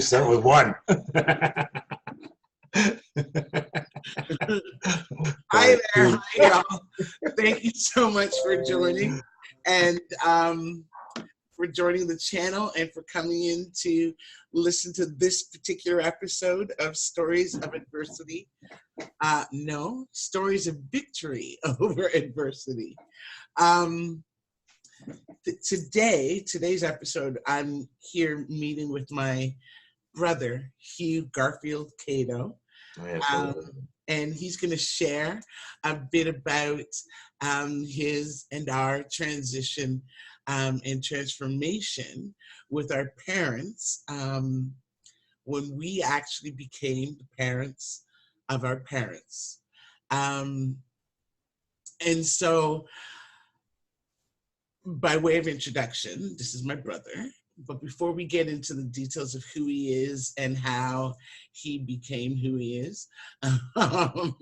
start with one. Hi there, hi y'all. Thank you so much for joining and for joining the channel and for coming in to listen to this particular episode of Stories of Adversity. No, Stories of Victory over Adversity. Today's episode, I'm here meeting with my brother, Hugh Garfield Cato. And he's going to share a bit about his and our transition and transformation with our parents when we actually became the parents of our parents. And so, by way of introduction, this is my brother. But before we get into the details of who he is and how he became who he is, I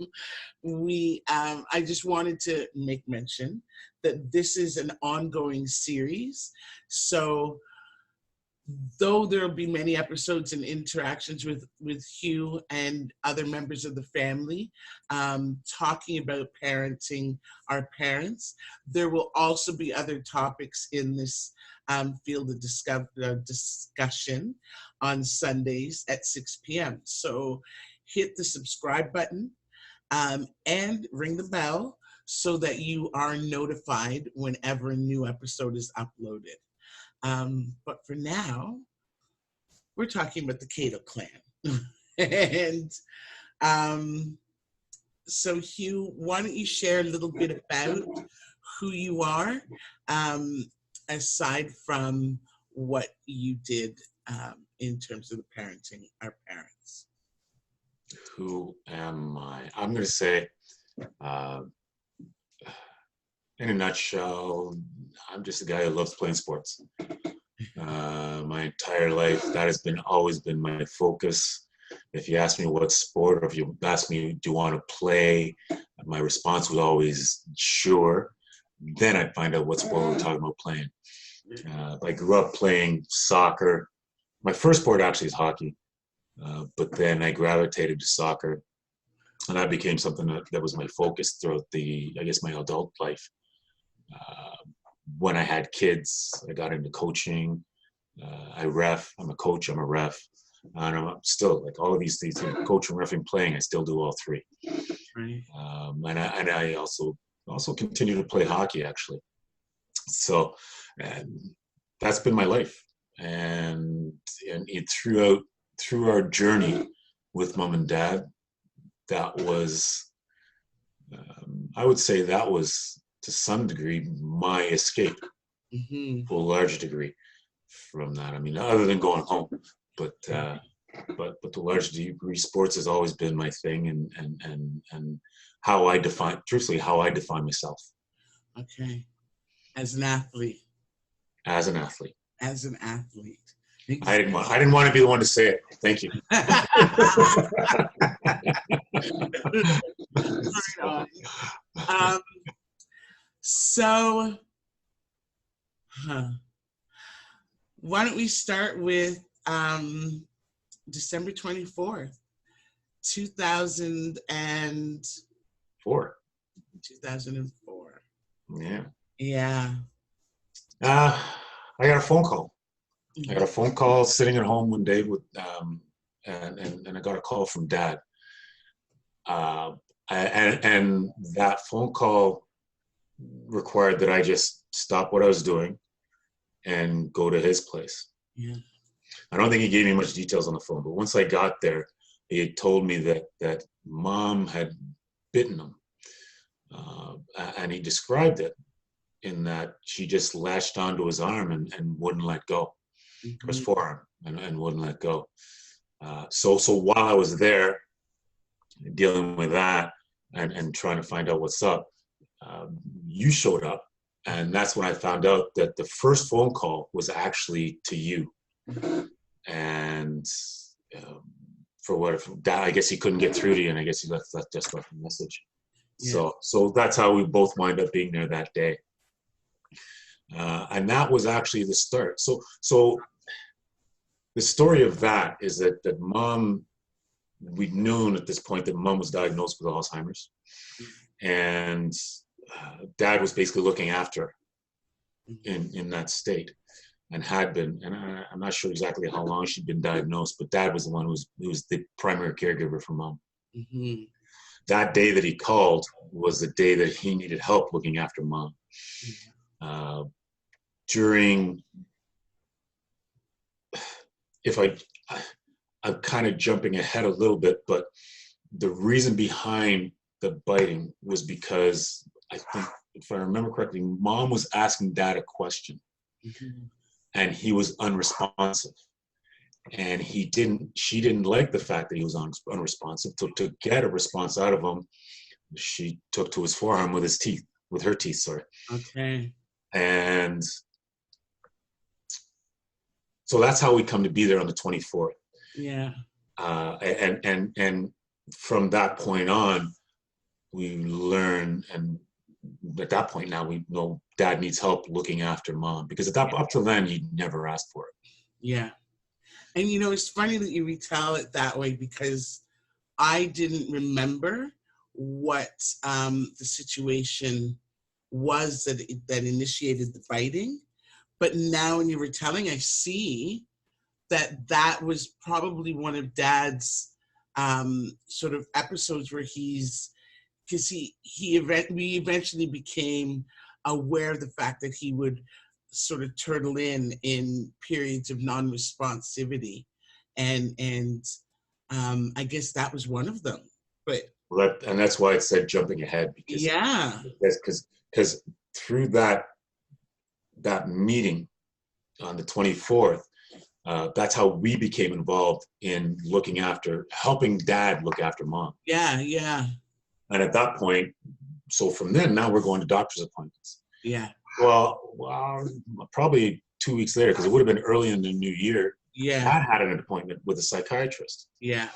just wanted to make mention that this is an ongoing series. So though there will be many episodes and interactions with Hugh and other members of the family talking about parenting our parents, there will also be other topics in this field of discussion on Sundays at 6 p.m. So hit the subscribe button and ring the bell so that you are notified whenever a new episode is uploaded. But for now, we're talking about the Cato clan. And so Hugh, why don't you share a little bit about who you are, aside from what you did in terms of the parenting our parents? Who am I? I'm going to say, in a nutshell, I'm just a guy who loves playing sports. My entire life, that has always been my focus. If you ask me what sport, or if you ask me, do you want to play? My response was always, sure. Then I'd find out what sport we're talking about playing. I grew up playing soccer. My first sport actually is hockey, but then I gravitated to soccer, and that became something that was my focus throughout my adult life. When I had kids, I got into coaching. I'm a coach, I'm a ref, and I'm still, like, all of these things, coaching, refing, playing, I still do all three. Right. And I also continue to play hockey, actually. So that's been my life. And through our journey with mom and dad, that was, I would say that was, to some degree, my escape, to a large degree from that. I mean, other than going home, but to a large degree, sports has always been my thing, and how I define myself. Okay. As an athlete. As an athlete. Exactly. I didn't want to be the one to say it. Thank you. So, why don't we start with December 24th, 2004. 2004. Yeah. Yeah. I got a phone call. I got a phone call sitting at home one day with, and I got a call from Dad. And that phone call required that I just stop what I was doing and go to his place. Yeah. I don't think he gave me much details on the phone, but once I got there, he had told me that Mom had bitten him. And he described it in that she just latched onto his arm and wouldn't let go, or his forearm, and wouldn't let go. So while I was there dealing with that and trying to find out what's up, you showed up, and that's when I found out that the first phone call was actually to you. And I guess he couldn't get through to you, and I guess he just left a message. Yeah. So that's how we both wind up being there that day. And that was actually the start. So the story of that is that mom, we'd known at this point that mom was diagnosed with Alzheimer's, and dad was basically looking after her in that state, and had been. And I'm not sure exactly how long she'd been diagnosed, but dad was the one who was the primary caregiver for mom. Mm-hmm. That day that he called was the day that he needed help looking after mom. I'm kind of jumping ahead a little bit, but the reason behind the biting was because I think, if I remember correctly, mom was asking dad a question, and he was unresponsive. And she didn't like the fact that he was unresponsive. To get a response out of him, she took to his forearm with her teeth, sorry. Okay. And so that's how we come to be there on the 24th. Yeah. And from that point on, we learn, and at that point now we know dad needs help looking after mom, because up till then he'd never asked for it. Yeah. And it's funny that you retell it that way, because I didn't remember what the situation was that initiated the biting. But now when you were telling, I see that was probably one of dad's sort of episodes where we eventually became aware of the fact that he would sort of turtle in periods of non-responsivity, and I guess that was one of them. But and that's why it said jumping ahead, because through that meeting on the 24th, that's how we became involved in helping dad look after mom. Yeah. And at that point, so from then, now we're going to doctor's appointments. Yeah. Well, probably 2 weeks later, because it would have been early in the new year. Yeah. Dad had an appointment with a psychiatrist. Yeah.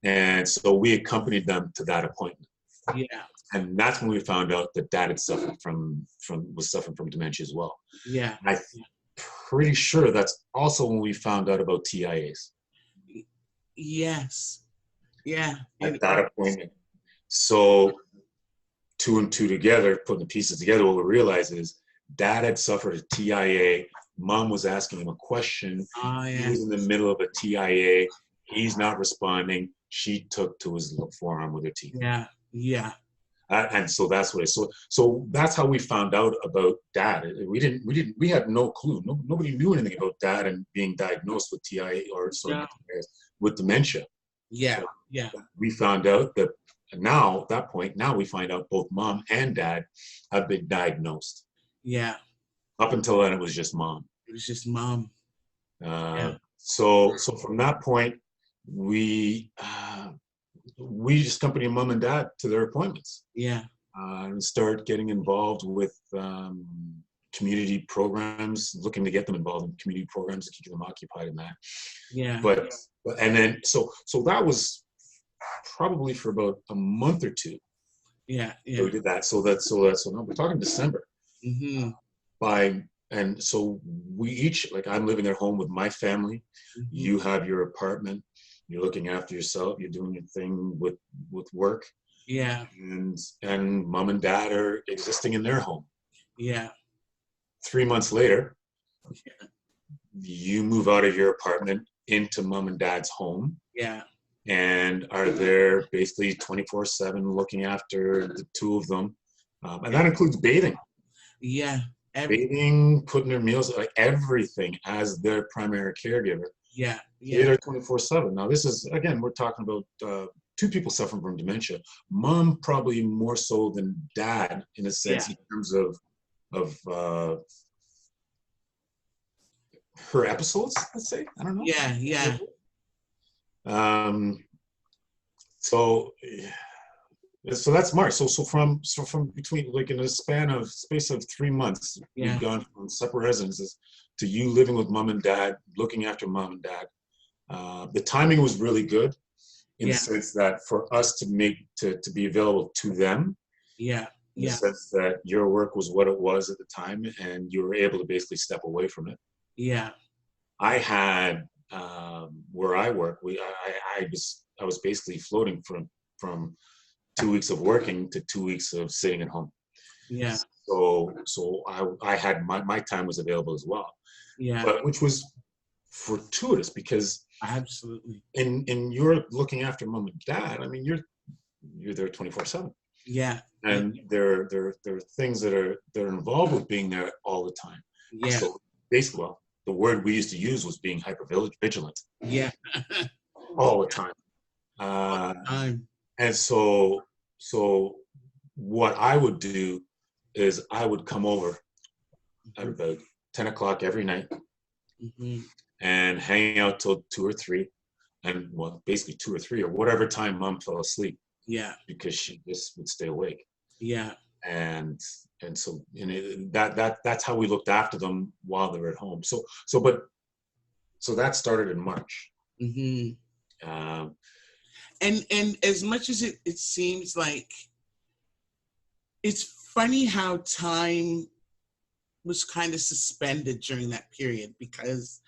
And so we accompanied them to that appointment. Yeah. And that's when we found out that dad had was suffering from dementia as well. Yeah. And I'm pretty sure that's also when we found out about TIAs. Yes. Yeah. At that appointment. So 2 and 2 together, putting the pieces together, what we realized is dad had suffered a TIA. Mom was asking him a question. Oh, yeah. He was in the middle of a TIA. He's not responding. She took to his forearm with her teeth. Yeah. And so that's what so that's how we found out about dad. We had no clue. Nobody knew anything about dad and being diagnosed with TIA with dementia. Yeah. So yeah. We found out that now, at that point, now we find out both mom and dad have been diagnosed. Yeah. Up until then, it was just mom. It was just mom. So from that point, we just accompany mom and dad to their appointments. Yeah. And start getting involved with community programs, looking to get them involved in community programs to keep them occupied in that. Yeah. But and then so that was probably for about a month or two. Yeah. So we did that. So now we're talking December. Mm-hmm. And so we each, like, I'm living at home with my family. Mm-hmm. You have your apartment. You're looking after yourself. You're doing your thing with work. Yeah. And mom and dad are existing in their home. Yeah. 3 months later, you move out of your apartment into mom and dad's home. Yeah. And are there basically 24/7 looking after the two of them. And that includes bathing. Yeah. Bathing, putting their meals, like everything, as their primary caregiver. Yeah. They're 24/7. Now, this is, again, we're talking about two people suffering from dementia. Mom probably more so than dad, in a sense, in terms of her episodes, let's say. I don't know. Yeah. So that's March. So from between, like, in a space of 3 months, we've gone from separate residences to you living with mom and dad, looking after mom and dad. The timing was really good in the sense that for us to be available to them. In the sense that your work was what it was at the time, and you were able to basically step away from it. I had where I work, I was basically floating from 2 weeks of working to 2 weeks of sitting at home. Yeah. So I had my time was available as well, Yeah. but which was fortuitous because Absolutely. in you're looking after mom and dad. I mean, you're there 24/7, Yeah. and there are things that are involved with being there all the time. Yeah. So basically, well, the word we used to use was being hyper vigilant Yeah. all the time. And so what I would do is I would come over at about 10 o'clock every night and hang out till 2 or 3, and well, basically 2 or 3 or whatever time mom fell asleep. Yeah. Because she just would stay awake. Yeah. And so that's how we looked after them while they were at home. So that started in March. And as much as it seems like, it's funny how time was kind of suspended during that period, because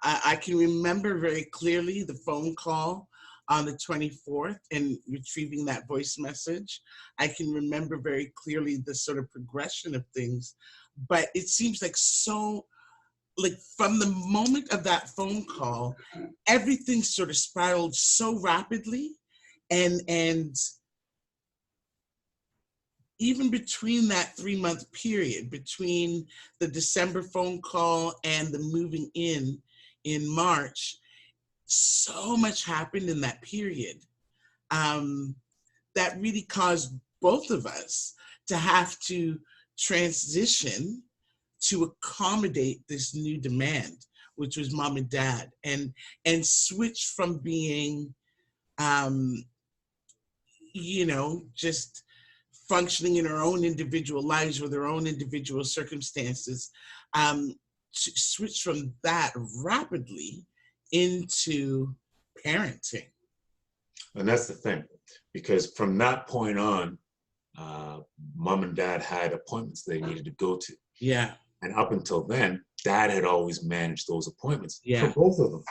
I can remember very clearly the phone call on the 24th and retrieving that voice message. I can remember very clearly the sort of progression of things, but it seems like from the moment of that phone call, everything sort of spiraled so rapidly, and even between that 3-month period, between the December phone call and the moving in March, so much happened in that period that really caused both of us to have to transition to accommodate this new demand, which was mom and dad, and switch from being, just functioning in our own individual lives with our own individual circumstances, to switch from that rapidly into parenting. And that's the thing, because from that point on, mom and dad had appointments they needed to go to. Yeah. And up until then, dad had always managed those appointments for both of them.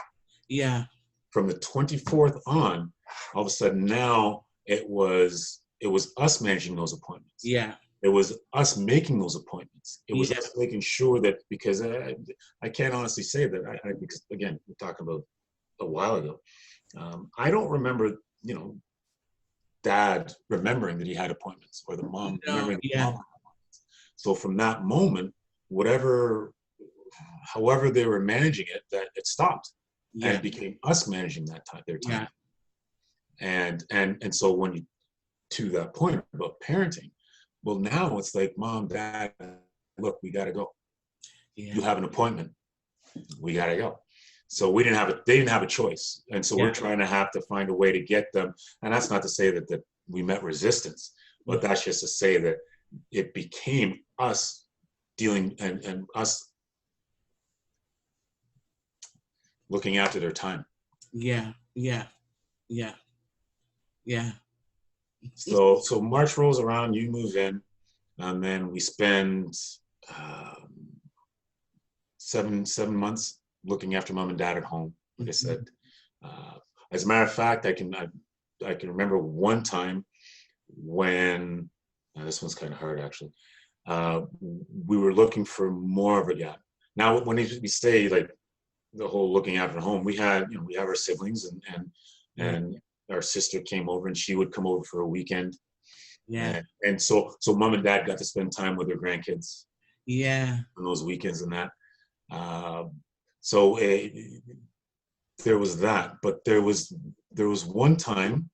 Yeah. From the 24th on, all of a sudden now it was us managing those appointments. Yeah. It was us making those appointments. It was us making sure that, because I can't honestly say that, because again, we're talking about a while ago. I don't remember, dad remembering that he had appointments, or the mom remembering the mom had appointments. So from that moment, however they were managing it, that it stopped, and it became us managing their time. And so when you, to that point about parenting, well, now it's like, mom, dad, look, we got to go. You have an appointment. We got to go. So they didn't have a choice. And so we're trying to have to find a way to get them. And that's not to say that we met resistance, but that's just to say that it became us dealing and us looking after their time. Yeah. So March rolls around, you move in, and then we spend 7 months looking after mom and dad at home. Like I said, as a matter of fact, I can remember one time when, this one's kind of hard actually. We were looking for more of a Now, when we say like the whole looking after home, we have our siblings and our sister came over, and she would come over for a weekend. And so mom and dad got to spend time with their grandkids. On those weekends and that. So there was that, but there was one time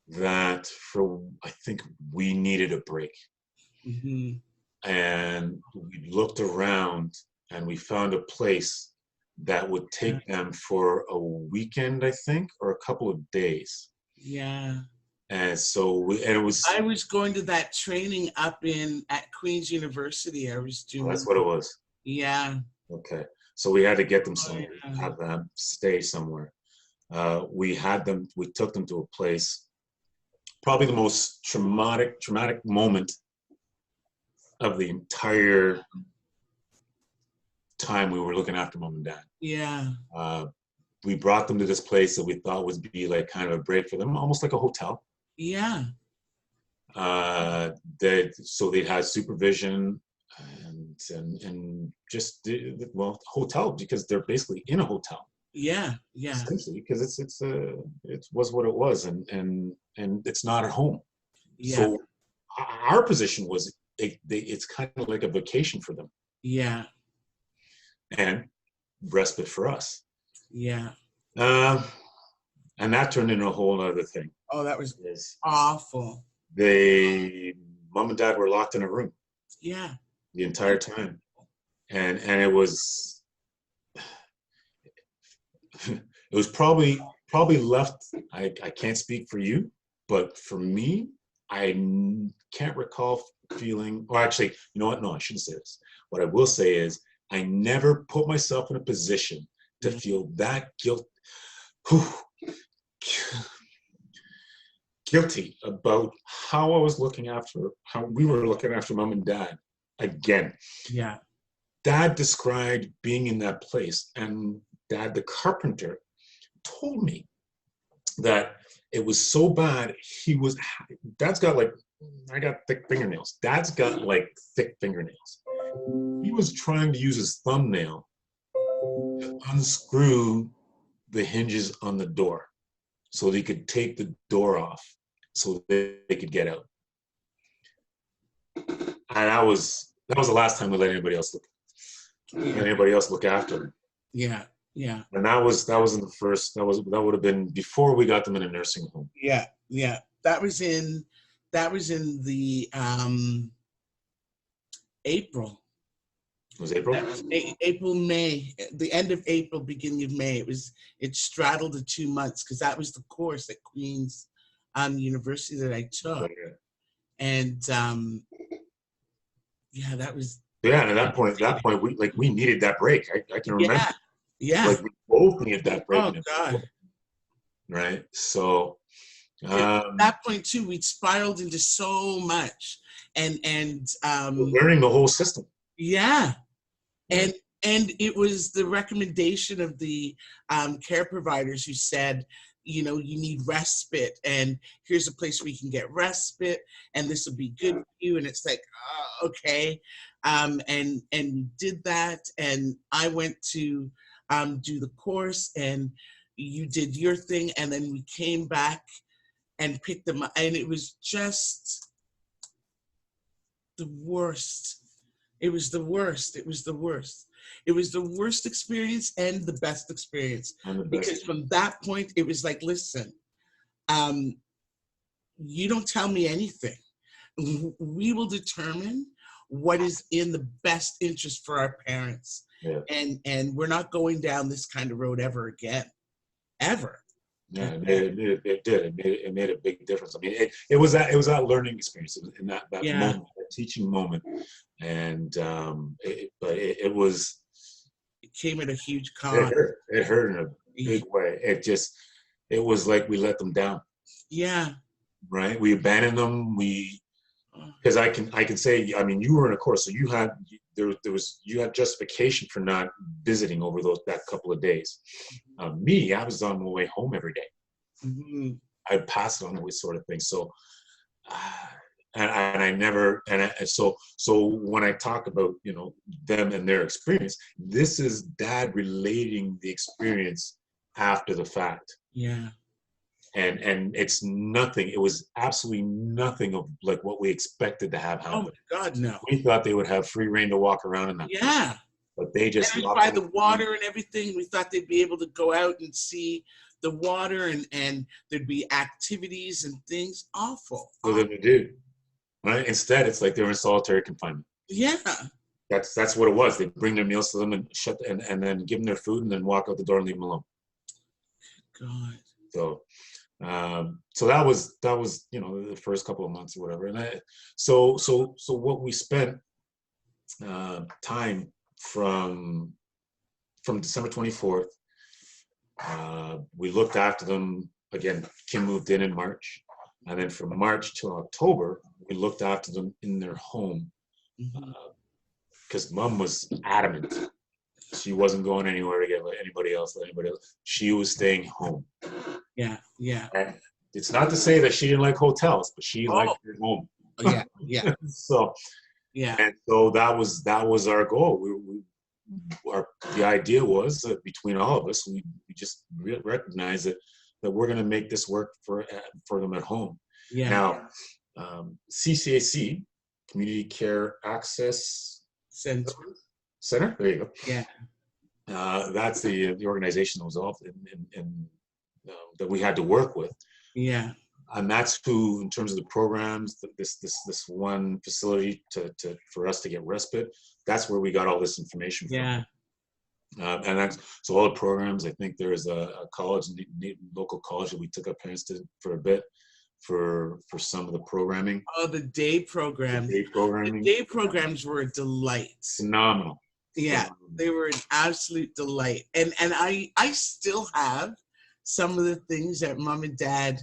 that I think we needed a break. And we looked around and we found a place that would take them for a weekend, I think, or a couple of days. And so I was going to that training up at Queen's University. I was doing. That's what it was. Okay. So we had to get them somewhere, have them stay somewhere. We took them to a place, probably the most traumatic moment of the entire time we were looking after mom and dad. Yeah. We brought them to this place that we thought would be like kind of a break for them, almost like a hotel. Yeah. So they'd had supervision and just well, hotel, because they're basically in a hotel. Yeah. Yeah. Essentially, because it was what it was, and it's not at home. Yeah. So our position was it's kind of like a vacation for them Yeah. and respite for us. Yeah. Um, and that turned into a whole other thing. Oh, that was awful. Mom and dad were locked in a room. Yeah. The entire time, and it was probably left. I can't speak for you, but for me, I can't recall feeling, or actually, you know what? No, I shouldn't say this. What I will say is I never put myself in a position to feel that guilty about how we were looking after mom and dad again. Yeah. Dad described being in that place, and Dad, the carpenter, told me that it was so bad. Dad's got like, I got thick fingernails. Dad's got like thick fingernails. He was trying to use his thumbnail to unscrew the hinges on the door so they could take the door off so they could get out. And that was the last time we let anybody else look after him. Yeah. Yeah. And that was in the first, that would have been before we got them in a nursing home. Yeah. Yeah. That was in the April. It was April? That was April, May, the end of April, beginning of May. It straddled the 2 months because that was the course at Queen's University that I took. Yeah. And yeah, that was. Yeah, and at that point, we needed that break. I can remember. Yeah. Yeah. Like we both needed that break. Oh God. Right. So at that point too, we'd spiraled into so much, and learning the whole system. Yeah, and it was the recommendation of the care providers who said, you know, you need respite, and here's a place where you can get respite, and this will be good for you. And it's like, okay, and we did that, and I went to do the course, and you did your thing, and then we came back and picked them up, and it was just the worst. It was the worst. It was the worst. It was the worst experience and the best experience. Because from that point, it was like, listen, you don't tell me anything. We will determine what is in the best interest for our parents. Yeah. And we're not going down this kind of road ever again. Ever. Yeah, it did. It made a big difference. I mean, it was that learning experience in that moment, that teaching moment, and it was. It came at a huge cost. It hurt in a big way. It was like we let them down. Yeah. Right. We abandoned them. Because I can say, I mean, you were in a course, so you had justification for not visiting over that couple of days. Me, I was on my way home every day. Mm-hmm. I'd pass it on the way, sort of thing. So, and I never, so when I talk about, you know, them and their experience, this is Dad relating the experience after the fact. Yeah. And it's nothing. It was absolutely nothing of like what we expected to have happen. Oh my God, no. We thought they would have free reign to walk around in that. Yeah. Place, but they just by the water and everything. We thought they'd be able to go out and see the water, and there'd be activities and things. Awful. So then we do. Right? Instead, it's like they were in solitary confinement. Yeah. That's what it was. They bring their meals to them and and then give them their food and then walk out the door and leave them alone. God. So. So that was you know, the first couple of months or whatever, and so what we spent time from December 24th, we looked after them again. Kim moved in March, and then from March till October we looked after them in their home, because Mom was adamant She wasn't going anywhere to get anybody else. She was staying home. Yeah, yeah. And it's not to say that she didn't like hotels, but she liked Oh, her home. yeah, yeah, So, yeah, and so that was our goal. The idea was that between all of us, we just recognize that we're going to make this work for them at home. yeah. Now, CCAC, Community Care Access Sense. Center. There you go. Yeah, That's the organization that was that we had to work with. yeah, And that's who, in terms of the programs, this one facility for us to get respite. That's where we got all this information from. yeah. And that's so all the programs. I think there is a college, local college that we took our parents to for a bit for some of the programming. Oh, the day program. The The day programs were a delight. Phenomenal. Yeah, Phenomenal. they were an absolute delight. And I still have some of the things that mom and dad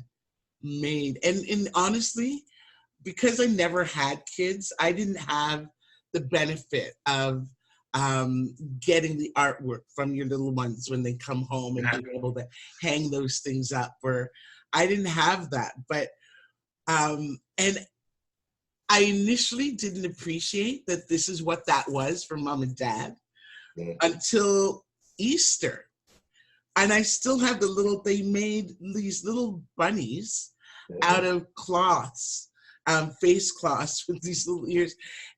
made. And honestly, because I never had kids, I didn't have the benefit of getting the artwork from your little ones when they come home and being able to hang those things up. Where I didn't have that, but and I initially didn't appreciate that this is what that was for mom and dad until Easter. And I still have they made these little bunnies out of cloths, face cloths with these little ears.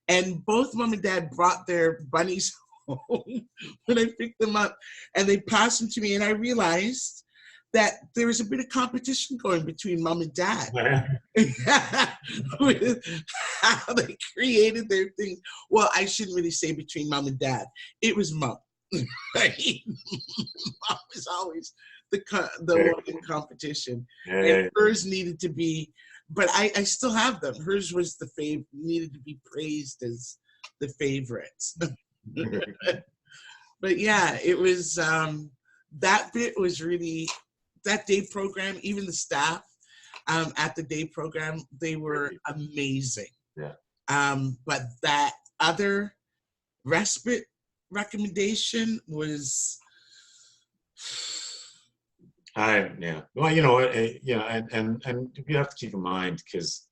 And both mom and dad brought their bunnies home when I picked them up, and they passed them to me. And I realized that there was a bit of competition going between mom and dad with how they created their things. Well, I shouldn't really say between mom and dad. It was mom. Right? Mom was always the one in competition. And hers needed to be, but I still have them. Hers was the favorite, needed to be praised as the favorites. But yeah, it was, that bit was really, that day program, even the staff at the day program, they were amazing. Yeah. But that other respite recommendation was well, you know, and you have to keep in mind, because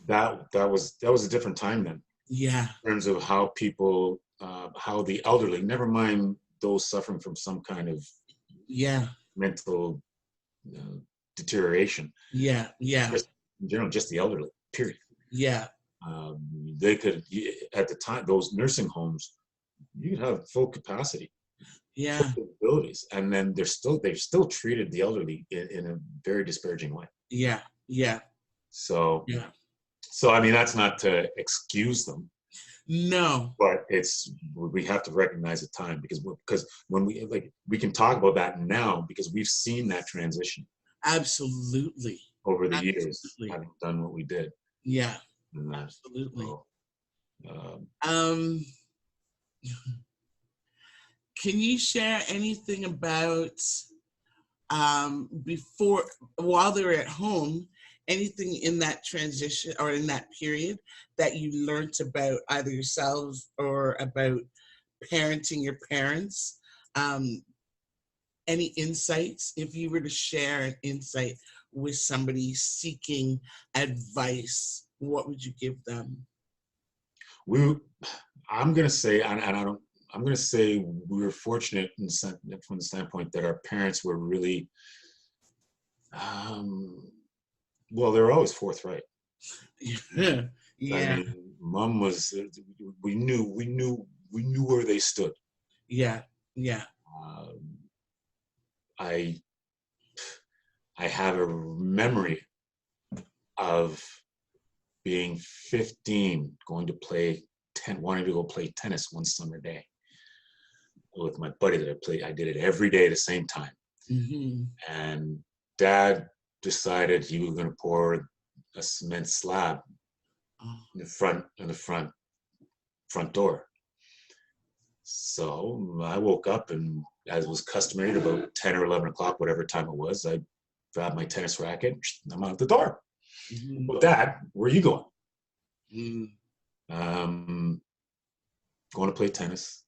that was a different time then, in terms of how people how the elderly, never mind those suffering from some kind of mental deterioration, just, in general, just the elderly, period. They could, at the time, those nursing homes, you could have full capacity, full capabilities, and then they've still treated the elderly in a very disparaging way. So I mean, that's not to excuse them. No. But we have to recognize the time, because when we can talk about that now, because we've seen that transition. Absolutely. Over the years, having done what we did. Yeah. Absolutely. So, can you share anything about while they were at home, anything in that transition or in that period that you learned about either yourselves or about parenting your parents? Any insights? If you were to share an insight with somebody seeking advice, what would you give them? I'm going to say, I'm going to say we were fortunate from the standpoint that our parents were really, well, they were always forthright. I mean, mom was, we knew where they stood. I have a memory of being 15, wanting to go play tennis one summer day with my buddy that I did it every day at the same time. Mm-hmm. And Dad decided he was going to pour a cement slab in the front door. So I woke up, and as was customary, at about 10 or 11 o'clock, whatever time it was, I grabbed my tennis racket, and I'm out the door. Mm-hmm. Well, Dad, where are you going? Mm-hmm. Going to play tennis.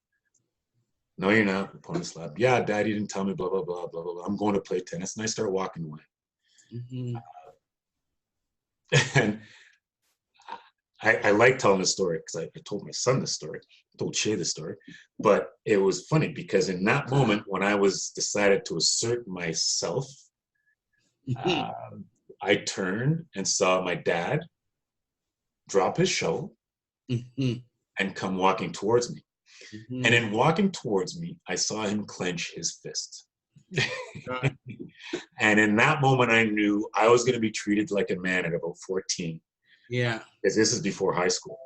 No, you're not. Opponent slap. Yeah, Dad, you didn't tell me, blah, blah, blah, blah, blah, blah. I'm going to play tennis. And I start walking away. Mm-hmm. And I like telling this story because I told my son this story, I told Shay this story. But it was funny because in that moment when I was decided to assert myself, Mm-hmm. I turned and saw my dad drop his shovel Mm-hmm. and come walking towards me. Mm-hmm. And in walking towards me, I saw him clench his fist. And in that moment, I knew I was going to be treated like a man at about 14. Yeah. Because this is before high school.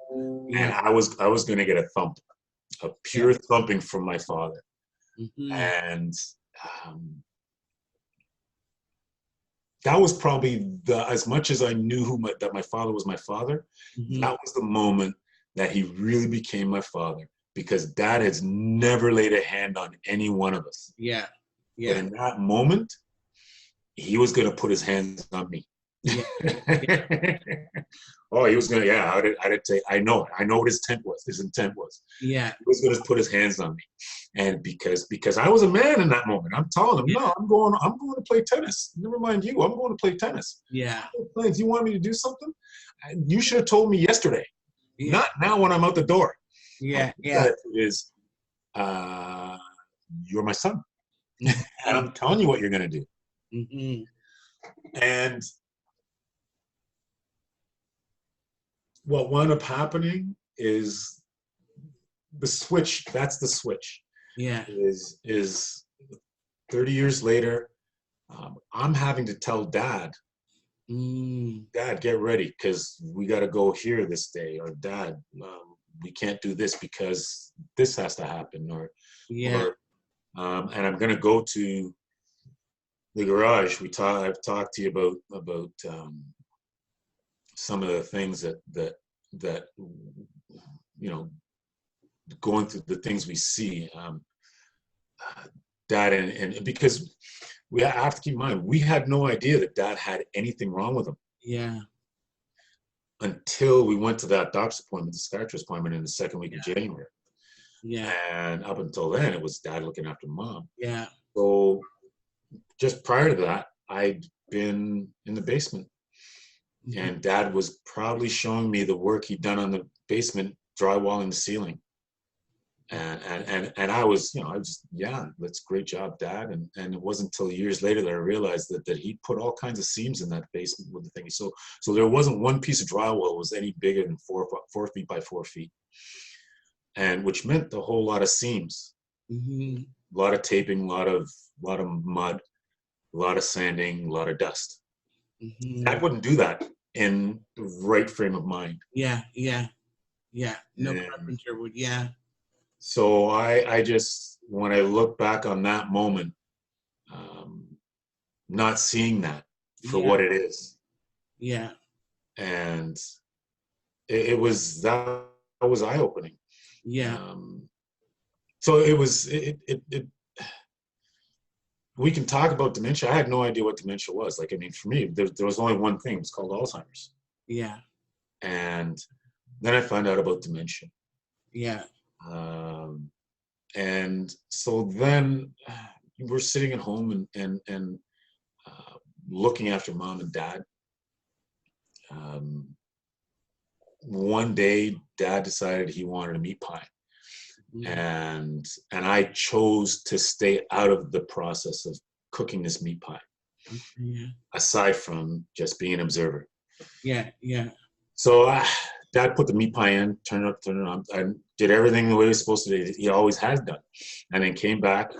And Yeah. I was going to get a thump, a pure thumping from my father. Mm-hmm. And that was probably as much as I knew that my father was my father, Mm-hmm. that was the moment that he really became my father, because Dad has never laid a hand on any one of us. Yeah. But in that moment, he was going to put his hands on me. Yeah. Oh, he was going to, yeah, I did say, I know what his intent was. Yeah. He was going to put his hands on me. And because I was a man in that moment, I'm telling him, no, I'm going to play tennis. Never mind you, I'm going to play tennis. Yeah. Do you want me to do something? You should have told me yesterday, Yeah. not now when I'm out the door. Yeah. Yeah. Is, you're my son. And I'm telling you what you're going to do. Mm-hmm. And what wound up happening is the switch. That's the switch. Yeah. Is 30 years later, I'm having to tell Dad, Dad, get ready because we got to go here this day, or Dad, we can't do this because this has to happen, or and I'm going to go to the garage. I've talked to you about some of the things that you know, going through the things we see, Dad, and because we have to keep in mind, we had no idea that Dad had anything wrong with him. Yeah. Until we went to that doctor's appointment, the psychiatrist appointment in the second week of January. Yeah. And up until then, it was Dad looking after Mom. Yeah. So just prior to that, I'd been in the basement. Mm-hmm. And Dad was probably showing me the work he'd done on the basement, drywalling the ceiling. And I was, that's great job, Dad. And it wasn't until years later that I realized that he put all kinds of seams in that basement with the thing. So there wasn't one piece of drywall was any bigger than 4 feet by 4 feet. And which meant a whole lot of seams, a lot of taping, a lot of mud, a lot of sanding, a lot of dust. I wouldn't do that in the right frame of mind. Yeah. No carpenter would. Yeah. So I just, when I look back on that moment, not seeing that for what it is. Yeah. And that was eye-opening. Yeah. So we can talk about dementia. I had no idea what dementia was. Like, I mean, for me, there was only one thing. It was called Alzheimer's. Yeah. And then I found out about dementia. Yeah. And so then we're sitting at home and looking after Mom and Dad. One day, Dad decided he wanted a meat pie. And I chose to stay out of the process of cooking this meat pie, aside from just being an observer. Yeah. So Dad put the meat pie in, turned it on. I did everything the way he was supposed to do. He always has done. And then came back,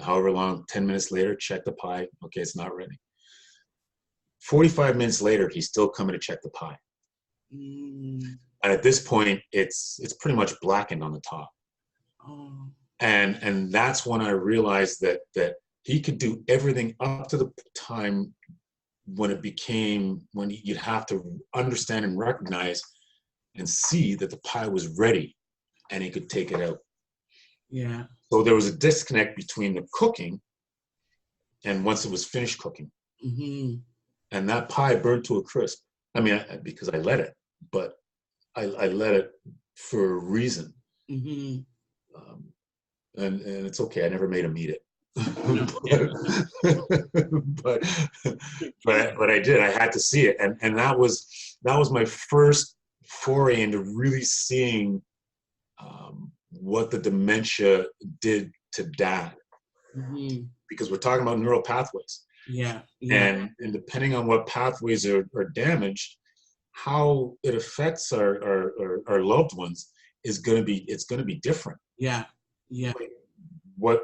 however long, 10 minutes later, checked the pie. Okay, it's not ready. 45 minutes later, he's still coming to check the pie. And at this point, it's pretty much blackened on the top. Oh. And that's when I realized that he could do everything up to the time when you'd have to understand and recognize and see that the pie was ready and he could take it out. Yeah. So there was a disconnect between the cooking and once it was finished cooking. And that pie burned to a crisp. I mean, because I let it, but I let it for a reason. and it's okay. I never made him eat it. No. but, but I did. I had to see it, and that was my first foray into really seeing what the dementia did to Dad, because we're talking about neural pathways. Yeah. And depending on what pathways are damaged, how it affects our loved ones is going to be different. Yeah. What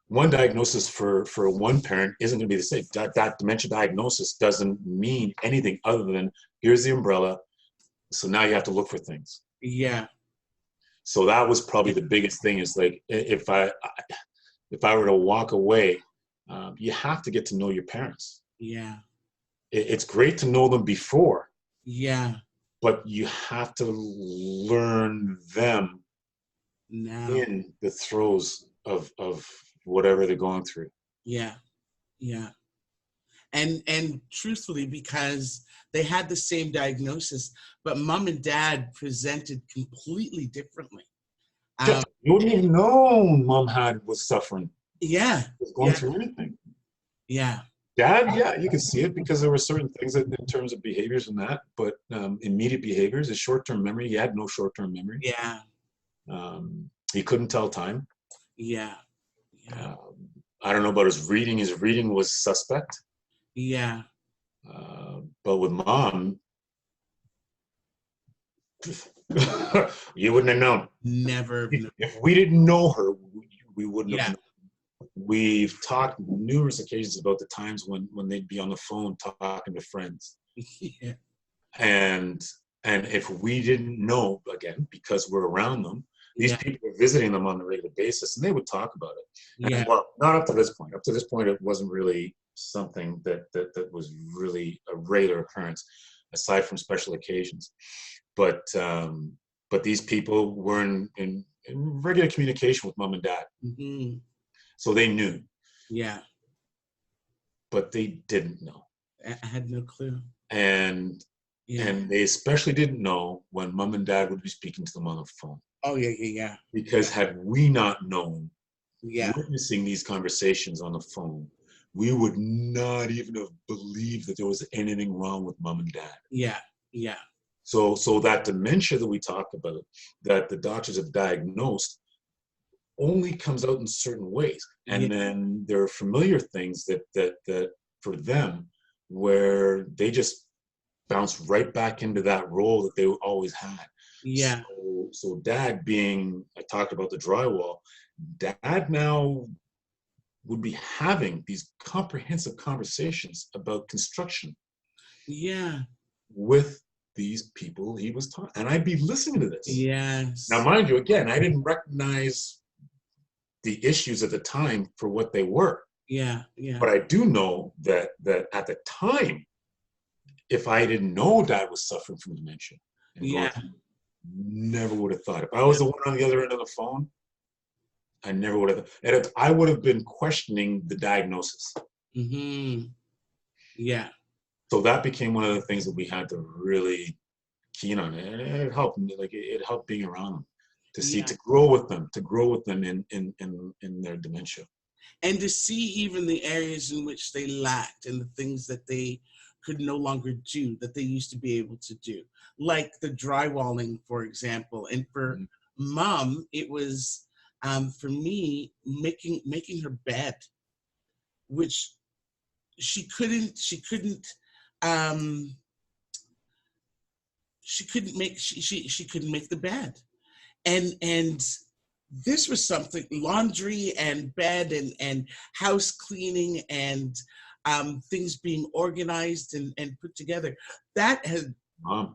one diagnosis for one parent isn't going to be the same. That dementia diagnosis doesn't mean anything other than here's the umbrella. So now you have to look for things. Yeah. So that was probably the biggest thing, is like, if I were to walk away, you have to get to know your parents. Yeah. It's great to know them before. Yeah. But you have to learn them Now. in the throes of whatever they're going through. Yeah. And truthfully, because they had the same diagnosis, but Mom and Dad presented completely differently. You wouldn't even know Mom was suffering. Yeah. Was going through anything. Yeah. Dad, yeah, you could see it, because there were certain things in terms of behaviors and that, but immediate behaviors, his short-term memory, he had no short-term memory. Yeah. He couldn't tell time. Yeah. I don't know about his reading. His reading was suspect. Yeah. But with Mom, you wouldn't have known. Never. If we didn't know her, we wouldn't have known. We've talked numerous occasions about the times when they'd be on the phone talking to friends. Yeah. And if we didn't know, again, because we're around them, these people were visiting them on a regular basis, and they would talk about it. And, well, not up to this point. Up to this point, it wasn't really something that was really a regular occurrence, aside from special occasions. But these people were in regular communication with Mom and Dad. Mm-hmm. So they knew. Yeah. But they didn't know. I had no clue. And they especially didn't know when Mom and Dad would be speaking to them on the phone. Oh, yeah. Because had we not known, witnessing these conversations on the phone, we would not even have believed that there was anything wrong with Mom and Dad. Yeah. So that dementia that we talk about, that the doctors have diagnosed, only comes out in certain ways. And then there are familiar things that for them, where they just bounce right back into that role that they always had. Yeah. So Dad being, I talked about the drywall, Dad now would be having these comprehensive conversations about construction. Yeah. With these people he was talking, and I'd be listening to this. Yes. Now, mind you, again, I didn't recognize the issues at the time for what they were. Yeah. But I do know that at the time, if I didn't know Dad was suffering from dementia, never would have thought. If I was the one on the other end of the phone, I never would have. And I would have been questioning the diagnosis. Mm-hmm. Yeah. So that became one of the things that we had to really keen on, and it helped. Like it helped being around them, to see, to grow with them in their dementia, and to see even the areas in which they lacked and the things that they could no longer do that they used to be able to do, like the drywalling, for example. And for Mom, it was for me making her bed, which she couldn't make the bed. And this was something, laundry and bed and house cleaning and things being organized and put together, that has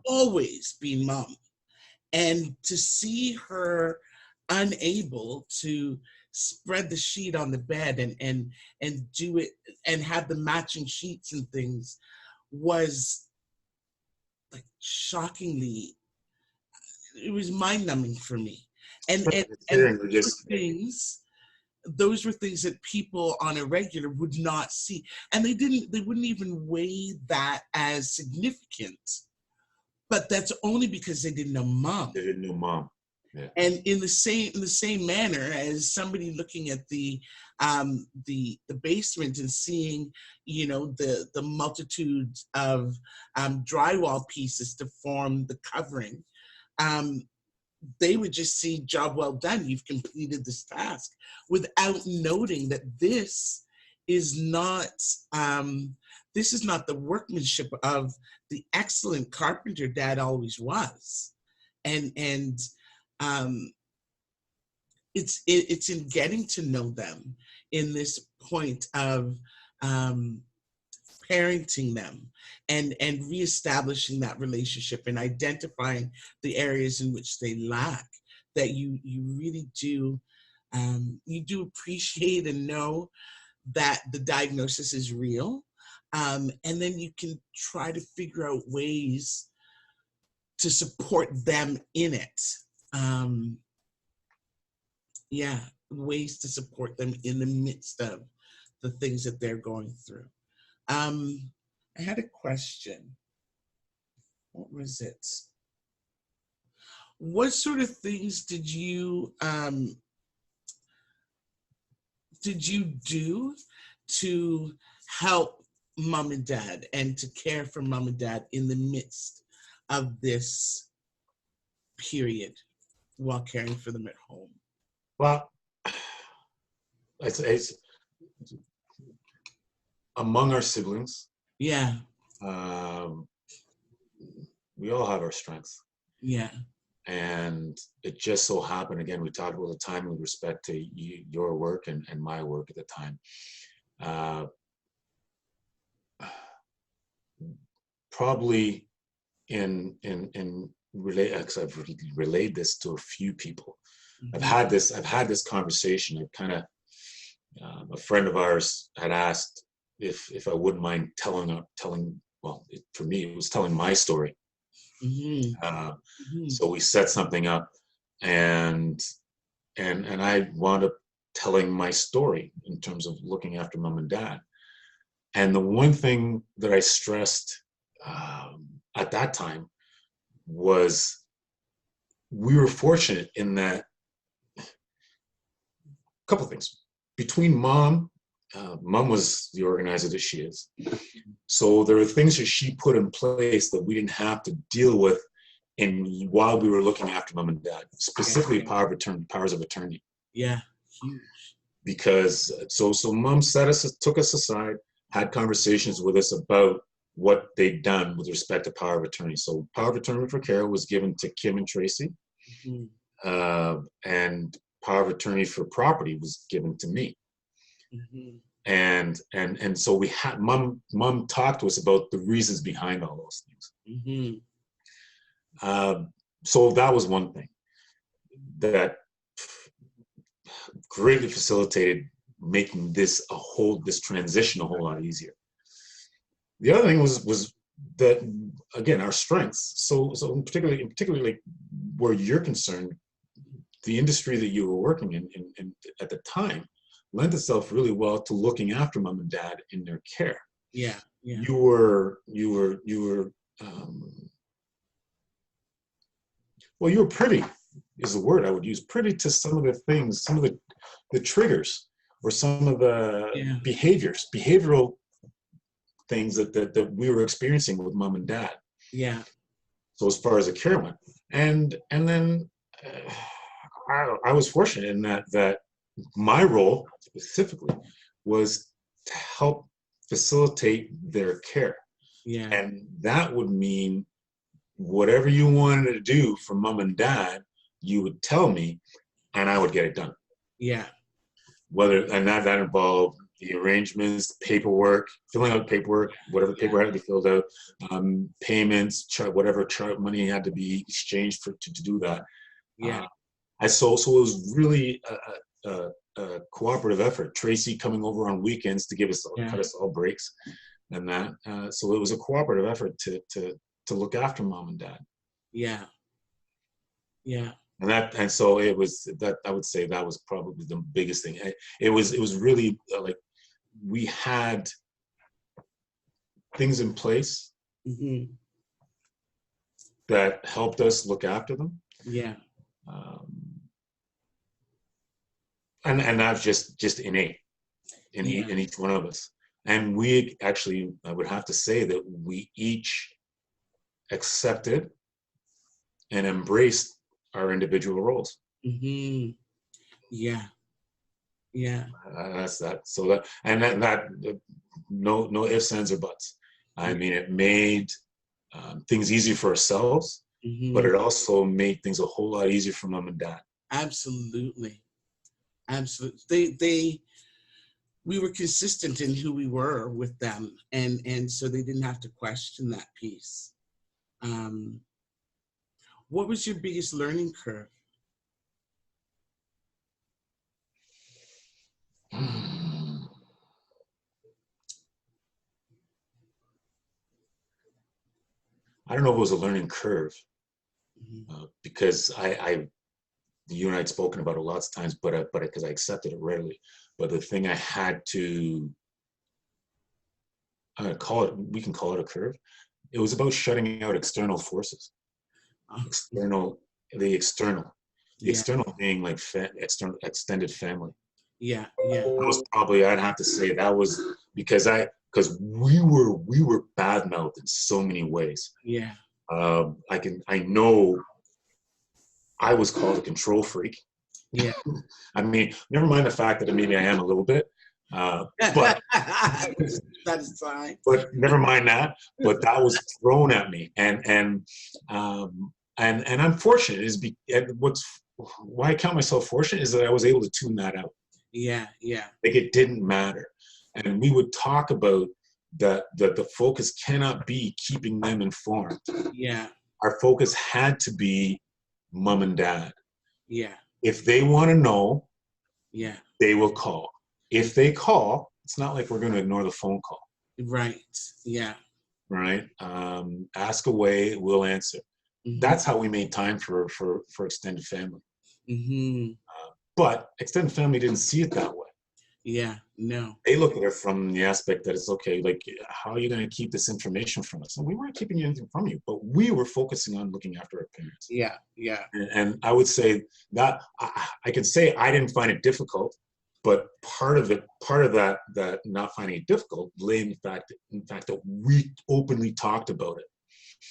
always been Mom. And to see her unable to spread the sheet on the bed and do it and have the matching sheets and things was like shockingly, it was mind-numbing for me. And those were things that people on a regular would not see, and they wouldn't even weigh that as significant. But that's only because they didn't know Mom. They didn't know Mom. Yeah. And in the same manner as somebody looking at the basement and seeing, you know, the multitude of drywall pieces to form the covering, they would just see, job well done, you've completed this task, without noting that this is not the workmanship of the excellent carpenter Dad always was. And it's in getting to know them in this point of parenting them and reestablishing that relationship and identifying the areas in which they lack, that you really do you do appreciate and know that the diagnosis is real, and then you can try to figure out ways to support them in it. Ways to support them in the midst of the things that they're going through. I had a question. What was it? What sort of things did you do to help mom and dad and to care for mom and dad in the midst of this period while caring for them at home? Well, it's among our siblings. Yeah. We all have our strengths. Yeah. And it just so happened, again, we talked about the time with respect to your work and my work at the time. Probably in because I've relayed this to a few people. Mm-hmm. I've had this conversation. I kind of, a friend of ours had asked if I wouldn't mind telling. Well, for me, it was telling my story. Mm-hmm. So we set something up, and I wound up telling my story in terms of looking after mom and dad. And the one thing that I stressed at that time was we were fortunate in that a couple of things. Between mom was the organizer that she is. So there are things that she put in place that we didn't have to deal with while we were looking after mom and dad, specifically powers of attorney. Yeah, huge. Because so mom took us aside, had conversations with us about what they'd done with respect to power of attorney. So power of attorney for Carol was given to Kim and Tracy, mm-hmm. And power of attorney for property was given to me. Mm-hmm. And so we had mom talked to us about the reasons behind all those things. Mm-hmm. So that was one thing that greatly facilitated making this transition a whole lot easier. The other thing was that, again, our strengths. So particularly like where you're concerned, the industry that you were working in at the time lent itself really well to looking after mom and dad in their care. Yeah. You were well, you were privy, is the word I would use, privy to some of the things, some of the triggers, or some of the behavioral things that we were experiencing with mom and dad. Yeah. So as far as the care went, and then I was fortunate in that my role specifically was to help facilitate their care. Yeah. And that would mean whatever you wanted to do for mom and dad, you would tell me, and I would get it done. Yeah. That involved the arrangements, paperwork, filling out paperwork, whatever paper had to be filled out, payments, whatever money had to be exchanged to do that. Yeah. So it was really a cooperative effort. Tracy coming over on weekends to cut us all breaks, and that. So it was a cooperative effort to look after mom and dad. Yeah. Yeah. And so it was that, I would say that was probably the biggest thing. It was really like we had things in place mm-hmm. that helped us look after them. Yeah. Um, and that's just innate in, in each one of us. And we actually, I would have to say that we each accepted and embraced our individual roles. Mm-hmm. Yeah. Yeah. That's that. So that, and that no ifs, ands, or buts. I mean, it made things easier for ourselves, but it also made things a whole lot easier for mom and dad. Absolutely. Absolutely. We were consistent in who we were with them, and so they didn't have to question that piece. What was your biggest learning curve? I don't know if it was a learning curve, because you and I had spoken about it lots of times, but because I accepted it readily. But the thing I had to, we can call it a curve. It was about shutting out external forces. The external being like external extended family. Yeah. That was probably, I'd have to say that was because we were bad mouthed in so many ways. Yeah. I know I was called a control freak. Yeah. I mean, never mind the fact that maybe I am a little bit, but that is fine. But never mind that. But that was thrown at me, and I'm fortunate. Why I count myself fortunate is that I was able to tune that out. Yeah. Like, it didn't matter, and we would talk about that the focus cannot be keeping them informed. Yeah. Our focus had to be mom and dad. Yeah. If they want to know, yeah, they will call. If they call, it's not like we're going to ignore the phone call. Right. Yeah. Right. Ask away, we'll answer. Mm-hmm. That's how we made time for extended family. Mm-hmm. But extended family didn't see it that way. Yeah. No. They look at it from the aspect that it's okay, like, how are you going to keep this information from us? And we weren't keeping anything from you, but we were focusing on looking after our parents. Yeah. Yeah. And I would say that I can say I didn't find it difficult, but part of that not finding it difficult lay in the fact that we openly talked about it.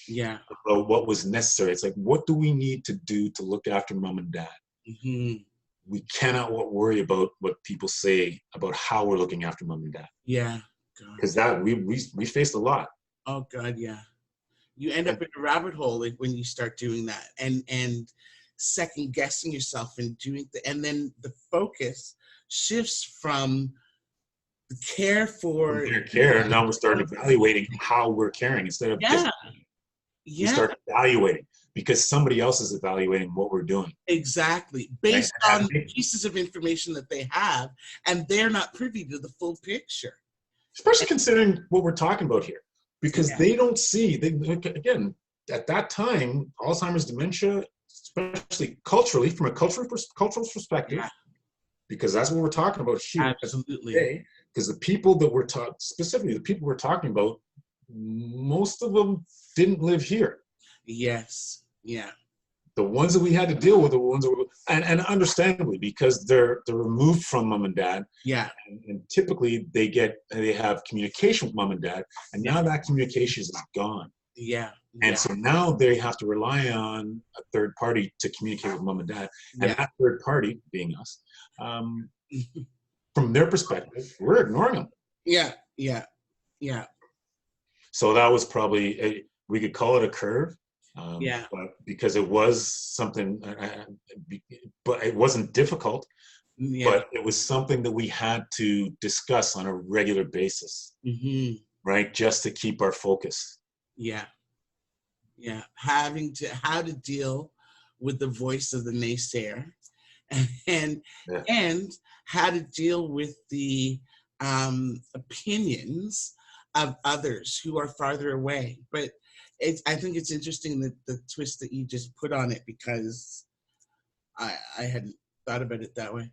Yeah. About what was necessary. It's like, what do we need to do to look after mom and dad? Mm-hmm. We cannot worry about what people say about how we're looking after mom and dad. Yeah. Because that we faced a lot. Oh God, yeah. You end up in a rabbit hole like when you start doing that, and second guessing yourself and doing and then the focus shifts from the care for care, and now we're starting evaluating how we're caring instead of just we start evaluating because somebody else is evaluating what we're doing. Exactly. Based on pieces of information that they have, and they're not privy to the full picture. Especially considering what we're talking about here. Because they don't see, again, at that time, Alzheimer's, dementia, especially culturally, from a cultural perspective, because that's what we're talking about here. Absolutely. Because the people that we're specifically the people we're talking about, most of them didn't live here. Yes. Yeah. The ones that we had to deal with are the ones that were, and understandably, because they're removed from mom and dad. Yeah. And typically they have communication with mom and dad, and now that communication is gone. Yeah. And so now they have to rely on a third party to communicate with mom and dad, and that third party being us. From their perspective, we're ignoring them. Yeah. So that was probably we could call it a curve. But because it was something, but it wasn't difficult, but it was something that we had to discuss on a regular basis, right? Just to keep our focus. Yeah. How to deal with the voice of the naysayer, and how to deal with the opinions of others who are farther away, but. I think it's interesting that the twist that you just put on it, because I hadn't thought about it that way.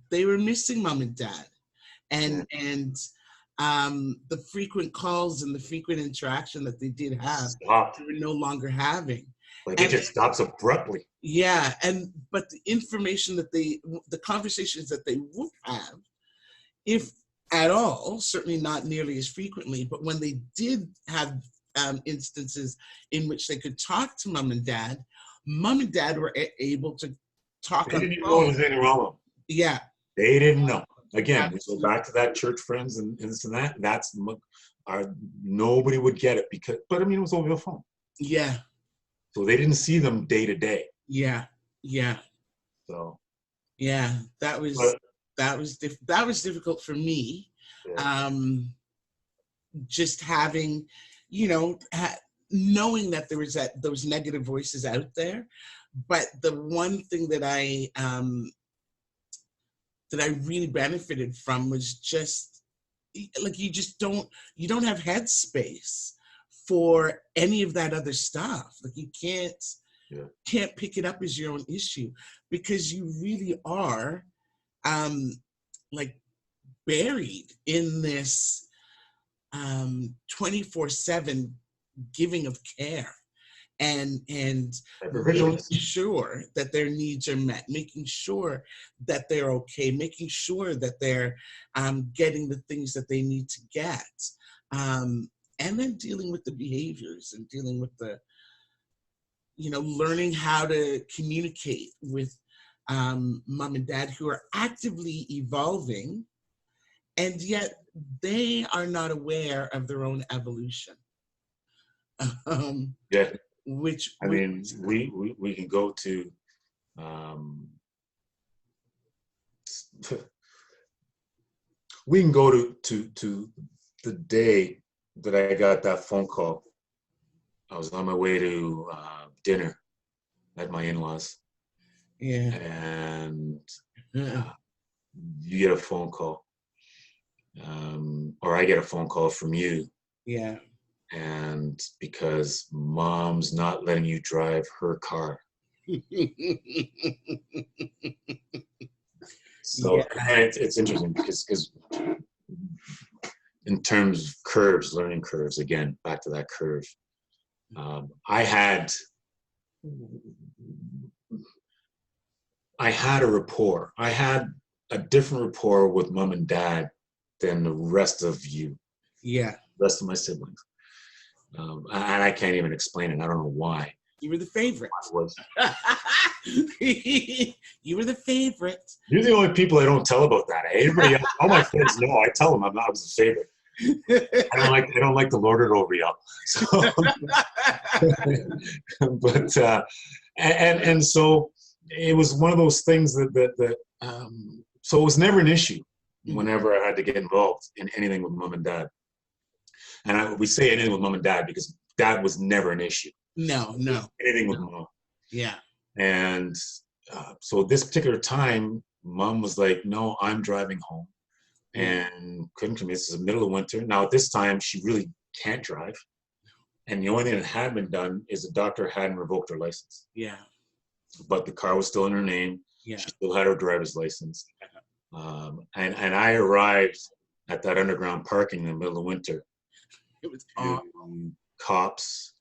They were missing mom and dad, and the frequent calls and the frequent interaction that they did have, Stopped. they were no longer having. Like it just stops abruptly. Yeah, but the information that the conversations that they would have, if at all, certainly not nearly as frequently, but when they did have instances in which they could talk to mom and dad were able to talk They on didn't the even know there phone. was anything wrong with them. Yeah, They didn't know. Again, we go absolutely. back to that church friends and this and that. That's nobody would get it but I mean, it was over the phone. Yeah, So they didn't see them day to day. yeah, yeah. So Yeah, that was difficult for me. Yeah. Just having, knowing that there was those negative voices out there, but the one thing that I really benefited from was just like you don't have headspace for any of that other stuff. Like you can't pick it up as your own issue because you really are like buried in this 24/7 giving of care and making sure that their needs are met, making sure that they're okay, making sure that they're getting the things that they need to get, and then dealing with the behaviors and dealing with the learning how to communicate with mom and dad who are actively evolving, and yet they are not aware of their own evolution. Yeah. Which I mean, we can go to we can go to the day that I got that phone call. I was on my way to dinner at my in-laws. Yeah. And you get a phone call. Or I get a phone call from you. Yeah. And because mom's not letting you drive her car. So it's interesting because in terms of curves, learning curves, again, back to that curve, I had a rapport. I had a different rapport with mom and dad than the rest of you. Yeah. The rest of my siblings. And I can't even explain it. I don't know why. You were the favorite. You were the favorite. You're the only people I don't tell about that. Everybody else, all my friends know. I tell them I was the favorite. I don't like to lord it over y'all. So, but and so it was one of those things that so it was never an issue whenever I had to get involved in anything with mom and dad. And we say anything with mom and dad because dad was never an issue. No. Anything with mom. Yeah. And so this particular time, mom was like, no, I'm driving home. And couldn't commit. This is the middle of winter. Now, at this time, she really can't drive. And the only thing that had been done is the doctor hadn't revoked her license. Yeah. But the car was still in her name. Yeah. She still had her driver's license. And I arrived at that underground parking in the middle of winter. It was awesome. Cops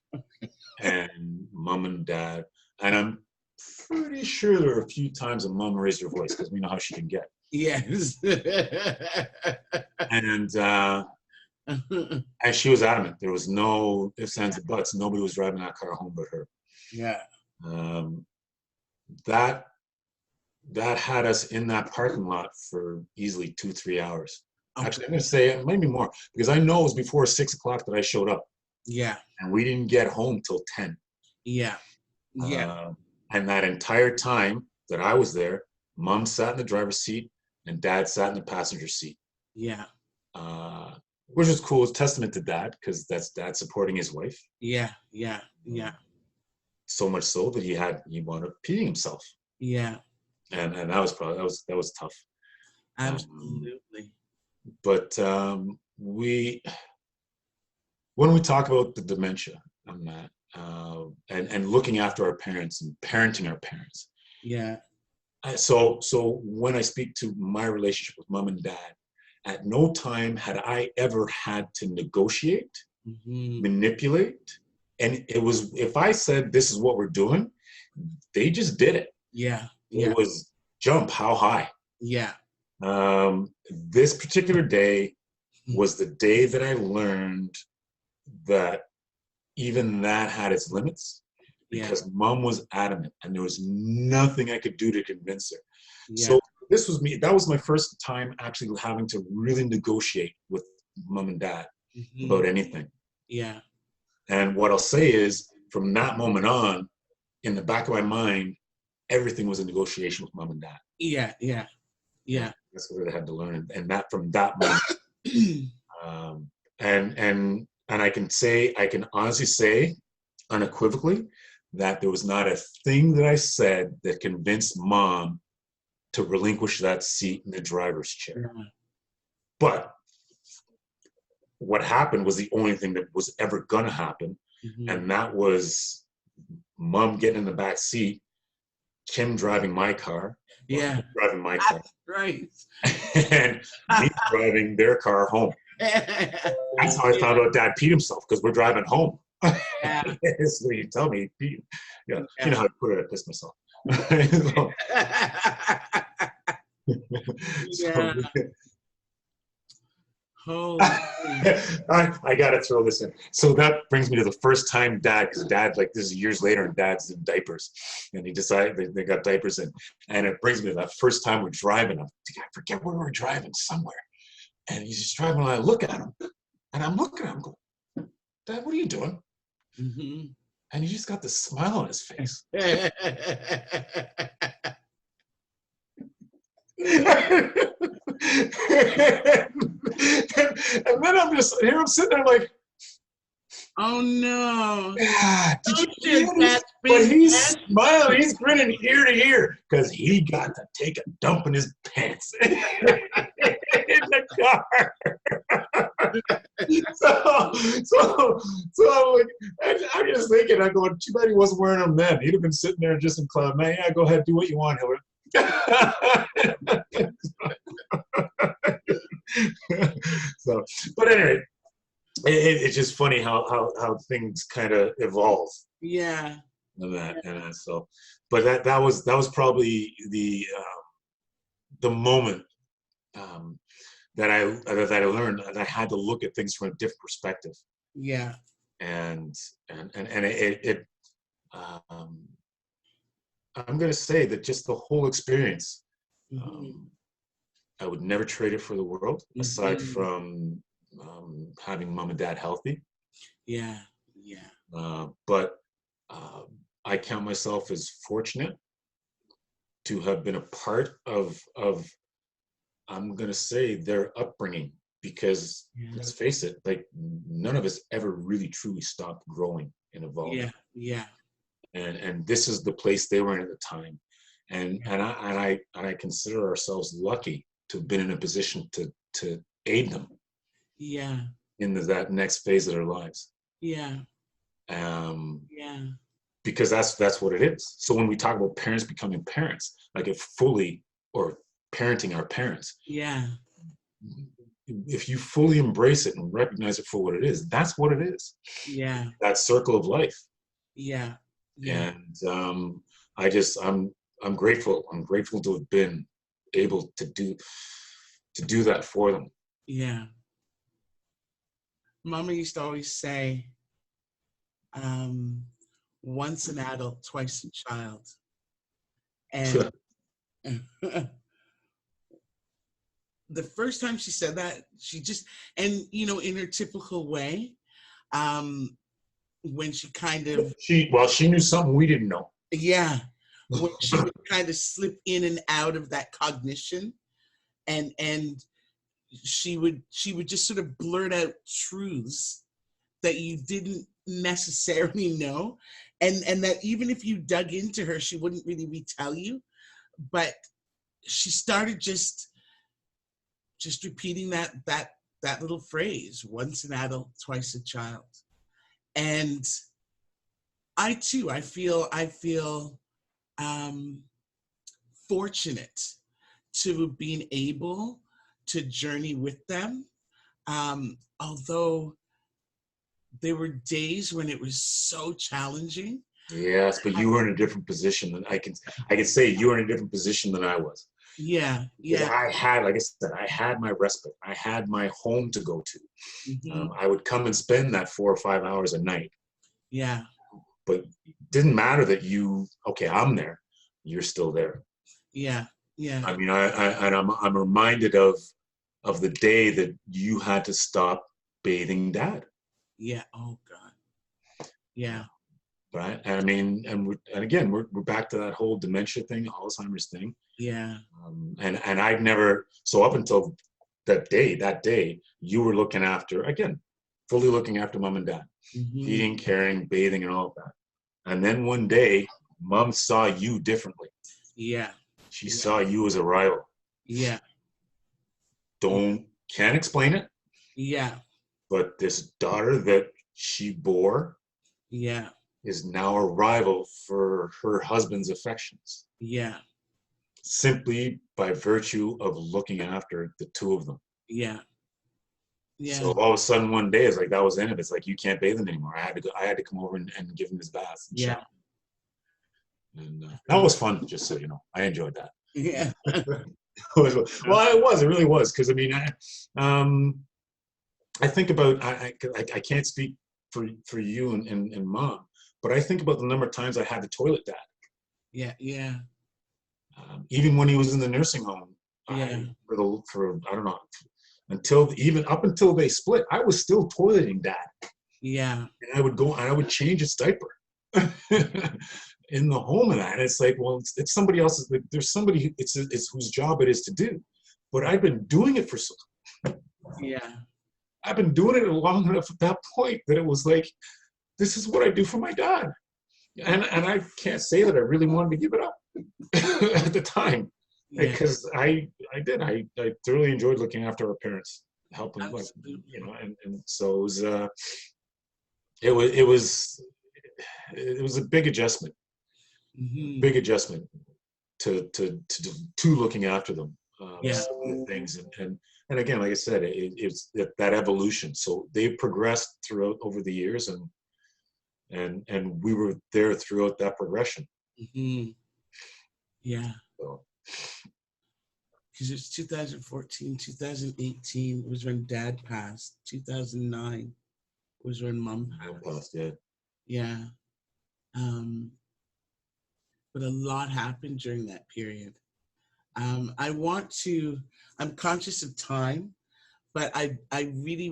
and mom and dad. And I'm pretty sure there were a few times that mom raised her voice because we know how she can get. Yes. And she was adamant. There was no ifs, ands, and buts. Nobody was driving that car home but her. Yeah. That had us in that parking lot for easily 2-3 hours. Okay. Actually, I'm going to say maybe more because I know it was before 6 o'clock that I showed up. Yeah. And we didn't get home till 10. Yeah. Yeah. And that entire time that I was there, mom sat in the driver's seat and dad sat in the passenger seat. Yeah. Which was cool. It's testament to dad because that's dad supporting his wife. Yeah. Yeah. Yeah. So much so that he wound up peeing himself. Yeah. And that was probably that was tough. Absolutely. But when we talk about the dementia on that, and looking after our parents and parenting our parents. Yeah. So when I speak to my relationship with mom and dad, at no time had I ever had to negotiate, manipulate. And it was, if I said, this is what we're doing, they just did it. Yeah. It was jump, how high? Yeah. This particular day was the day that I learned that even that had its limits, because mom was adamant and there was nothing I could do to convince her. So this was me. That was my first time actually having to really negotiate with mom and dad about anything. Yeah. And what I'll say is, from that moment on, in the back of my mind, everything was a negotiation with mom and dad. Yeah. Yeah. Yeah. That's what I had to learn. And that from that moment, and I can honestly say unequivocally that there was not a thing that I said that convinced mom to relinquish that seat in the driver's chair. But what happened was the only thing that was ever gonna happen. And that was mom getting in the back seat, Kim driving my car, driving my car, right, and me driving their car home. That's how I found out Dad peed himself, because we're driving home. So you tell me, Pete, you know how to put it, I pissed myself. I gotta throw this in. So that brings me to the first time Dad, because Dad, like, this is years later, and Dad's in diapers, and he decided they got diapers in, and it brings me to that first time we're driving. I forget where we were driving, somewhere, and he's just driving, and I look at him, and I'm looking at him, going, Dad, what are you doing? And he just got this smile on his face. And then I'm sitting there like, oh no. Did you but he's smiling, he's grinning ear to ear, because he got to take a dump in his pants in the car. So I'm like, I'm just thinking, I'm going, too bad he wasn't wearing them then. He'd have been sitting there just in cloud, man, yeah, go ahead, do what you want, Hillary. So, but anyway, it's just funny how things kind of evolve. Yeah. And so, but that was probably the moment that I learned that I had to look at things from a different perspective. Yeah. And I'm going to say that just the whole experience, I would never trade it for the world, aside from having mom and dad healthy. Yeah. But I count myself as fortunate to have been a part of I'm going to say, their upbringing, because let's face it, like, none of us ever really truly stopped growing and evolving. And this is the place they were in at the time, and I consider ourselves lucky to have been in a position to aid them in that next phase of their lives. Because that's what it is. So when we talk about parents becoming parents, like, if fully, or parenting our parents, if you fully embrace it and recognize it for what it is, that's what it is. That circle of life. And I'm grateful to have been able to do that for them. Mama used to always say, once an adult, twice a child. And the first time she said that, she just, and in her typical way, when she kind of she knew something we didn't know. When she would kind of slip in and out of that cognition, and she would just sort of blurt out truths that you didn't necessarily know, and that even if you dug into her, she wouldn't really retell you, but she started just repeating that little phrase, once an adult, twice a child. And I too, I feel fortunate to have been able to journey with them. Although there were days when it was so challenging. Yes, but you were in a different position than I can say you were in a different position than I was. Yeah, Because yeah. I had, like I said, I had my respite. I had my home to go to. I would come and spend that 4 or 5 hours a night. Yeah. But it didn't matter that okay, I'm there. You're still there. Yeah, yeah. I mean, I'm reminded of the day that you had to stop bathing Dad. Yeah. Oh God. Yeah. Right. And I mean, and again, we're back to that whole dementia thing, Alzheimer's thing. Yeah. And I'd never, so up until that day, you were looking after, again, fully looking after Mom and Dad, feeding, caring, bathing, and all of that. And then one day, Mom saw you differently. Yeah. She saw you as a rival. Yeah. Can't explain it. Yeah. But this daughter that she bore. Yeah. Is now a rival for her husband's affections. Yeah. Simply by virtue of looking after the two of them. Yeah. Yeah. So all of a sudden one day it's like that was the end of it. It's like you can't bathe him anymore. I had to come over and give him his bath. And yeah. And that was fun, just so you know. I enjoyed that. Yeah. Well, it really was. Because I mean, I think about, I can't speak for you and Mom, but I think about the number of times I had to toilet Dad. Yeah, yeah. Even when he was in the nursing home, yeah. For I don't know, up until they split, I was still toileting Dad. Yeah. And I would go and I would change his diaper in the home of that. And it's like, well, it's somebody else's. Like, there's somebody it's whose job it is to do, but I've been doing it for so. Yeah. I've been doing it long enough at that point that it was like, this is what I do for my dad. And I can't say that I really wanted to give it up at the time. Because I thoroughly enjoyed looking after our parents, helping, like, you know, and so it was a big adjustment, to looking after them, things and again, like I said, it's that evolution. So they progressed throughout over the years, and we were there throughout that progression. Yeah. So. Because it's 2014, 2018 was when Dad passed. 2009 was when Mom passed. Yeah. Yeah. But a lot happened during that period. I'm conscious of time, but I really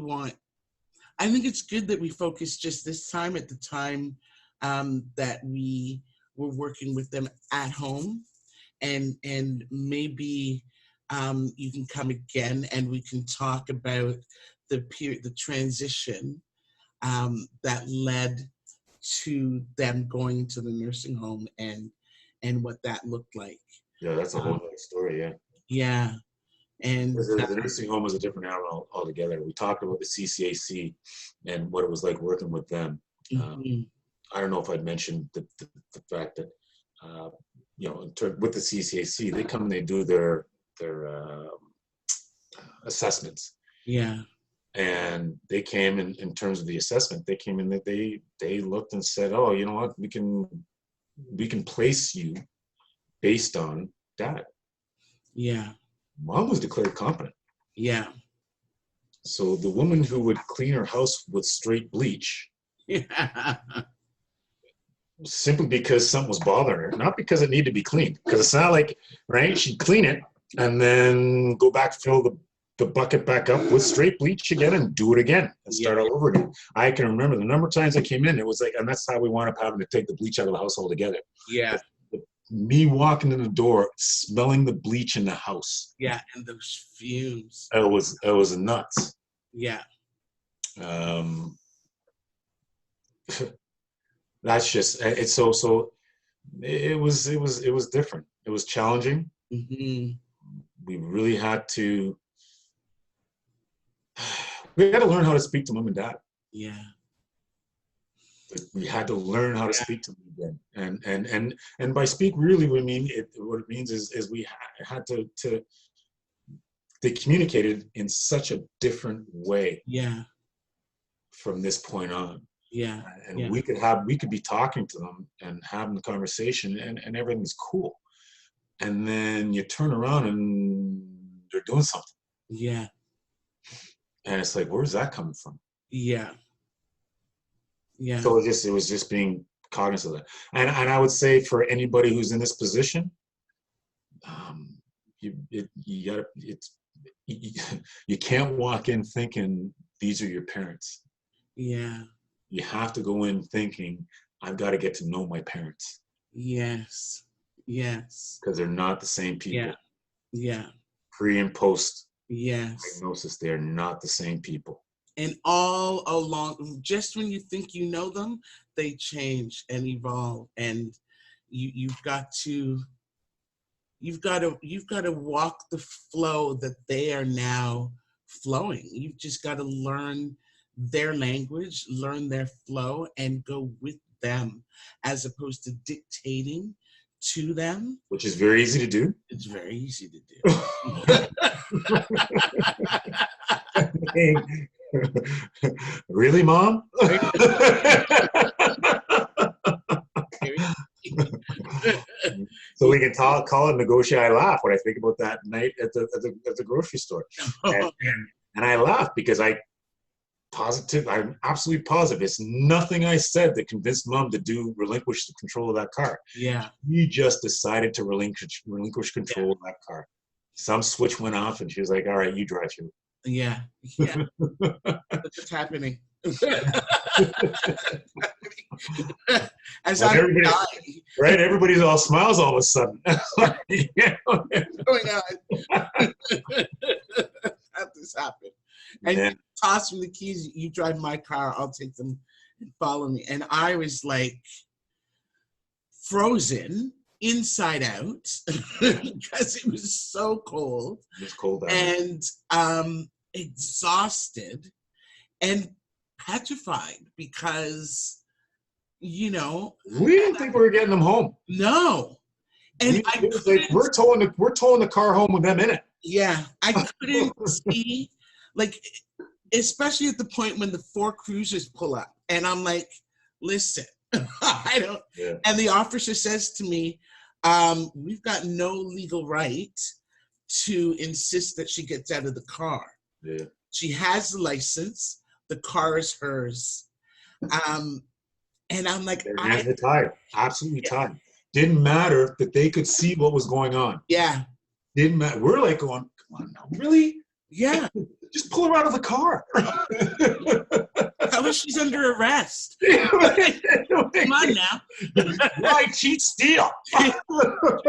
I think it's good that we focus just this time at the time that we were working with them at home, and maybe you can come again and we can talk about the transition that led to them going to the nursing home and what that looked like. Yeah, that's a whole other story. Yeah. Yeah. And the nursing home was a different animal altogether. We talked about the CCAC and what it was like working with them. I don't know if I'd mentioned the fact that, you know, with the CCAC, they come and they do their assessments. Yeah. And they came in terms of the assessment, they came in that they looked and said, oh, you know what, we can place you based on Dad. Yeah. Mom was declared competent. Yeah. So the woman who would clean her house with straight bleach, simply because something was bothering her, not because it needed to be cleaned. Because it's not like, right, she'd clean it and then go back, fill the bucket back up with straight bleach again and do it again and start all over again. I can remember the number of times I came in, it was like, and that's how we wound up having to take the bleach out of the house altogether. Yeah. Me walking in the door, smelling the bleach in the house. Yeah, and those fumes. It was nuts. Yeah. That's just it's so. It was different. It was challenging. We really had to. We had to learn how to speak to Mom and Dad. Yeah. We had to learn how to speak to them again, and by speak, really, what it means is we had to they communicated in such a different way. Yeah. From this point on. Yeah. And yeah. we could be talking to them and having the conversation, and everything's cool. And then you turn around and they're doing something. Yeah. And it's like, where's that coming from? Yeah. Yeah. So it was just being cognizant of that. And I would say for anybody who's in this position, you can't walk in thinking these are your parents. Yeah. You have to go in thinking, I've got to get to know my parents. Yes. Yes. Because they're not the same people. Yeah. Yeah. Pre and post diagnosis, they are not the same people. And all along, just when you think you know them, they change and evolve. And you've got to walk the flow that they are now flowing. You've just got to learn their language, learn their flow, and go with them, as opposed to dictating to them. Which is very easy to do. It's very easy to do. Really, Mom? So we can call it negotiate. I laugh when I think about that night at the grocery store, and I laugh because I'm absolutely positive it's nothing I said that convinced Mom to relinquish the control of that car. Yeah, he just decided to relinquish control of that car. Some switch went off, and she was like, "All right, you drive through." Yeah. That's what's happening. As I'm dying. Right? Everybody's all smiles all of a sudden. What's going on? Have this happen. And you toss me the keys, you drive my car, I'll take them and follow me. And I was like frozen inside out because it was so cold. It was cold out. And exhausted and petrified because, we didn't think we were getting them home. No. And it was like we're towing the car home with them in it. Yeah, I couldn't see, like, especially at the point when the 4 cruisers pull up, and I'm like, listen, I don't. Yeah. And the officer says to me, we've got no legal right to insist that she gets out of the car. Yeah. She has the license. The car is hers. And I'm like, their hands were tied. Absolutely tied. Didn't matter that they could see what was going on. Yeah. Didn't matter. We're like going, come on now, really? Yeah. Just pull her out of the car. Tell her she's under arrest. Come on now. Why cheat, steal?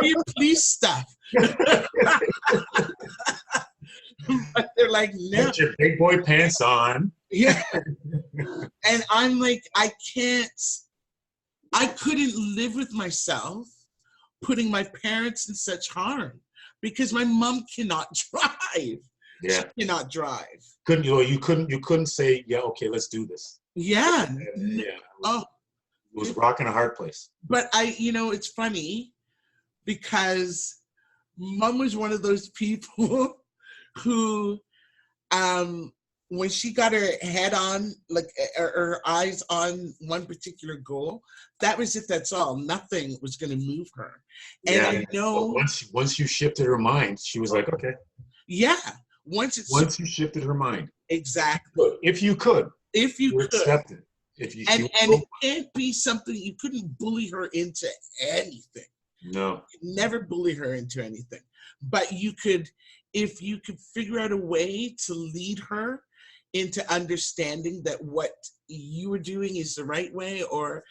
Your police stuff. But they're like, no. Put your big boy pants on. Yeah. And I'm like, I couldn't live with myself putting my parents in such harm because my mom cannot drive. Yeah. She cannot drive. Couldn't you? You couldn't say, yeah, okay, let's do this. Yeah. Yeah. It was rocking a hard place. But it's funny because Mom was one of those people who, when she got her head on, like her eyes on one particular goal, that was it. That's all. Nothing was going to move her. And yeah. I know once you shifted her mind, she was like, okay. Yeah. Once you shifted her mind. Exactly. If you could. Accept it. And it can't be something, you couldn't bully her into anything. No. Never bully her into anything. But if you could figure out a way to lead her into understanding that what you were doing is the right way, or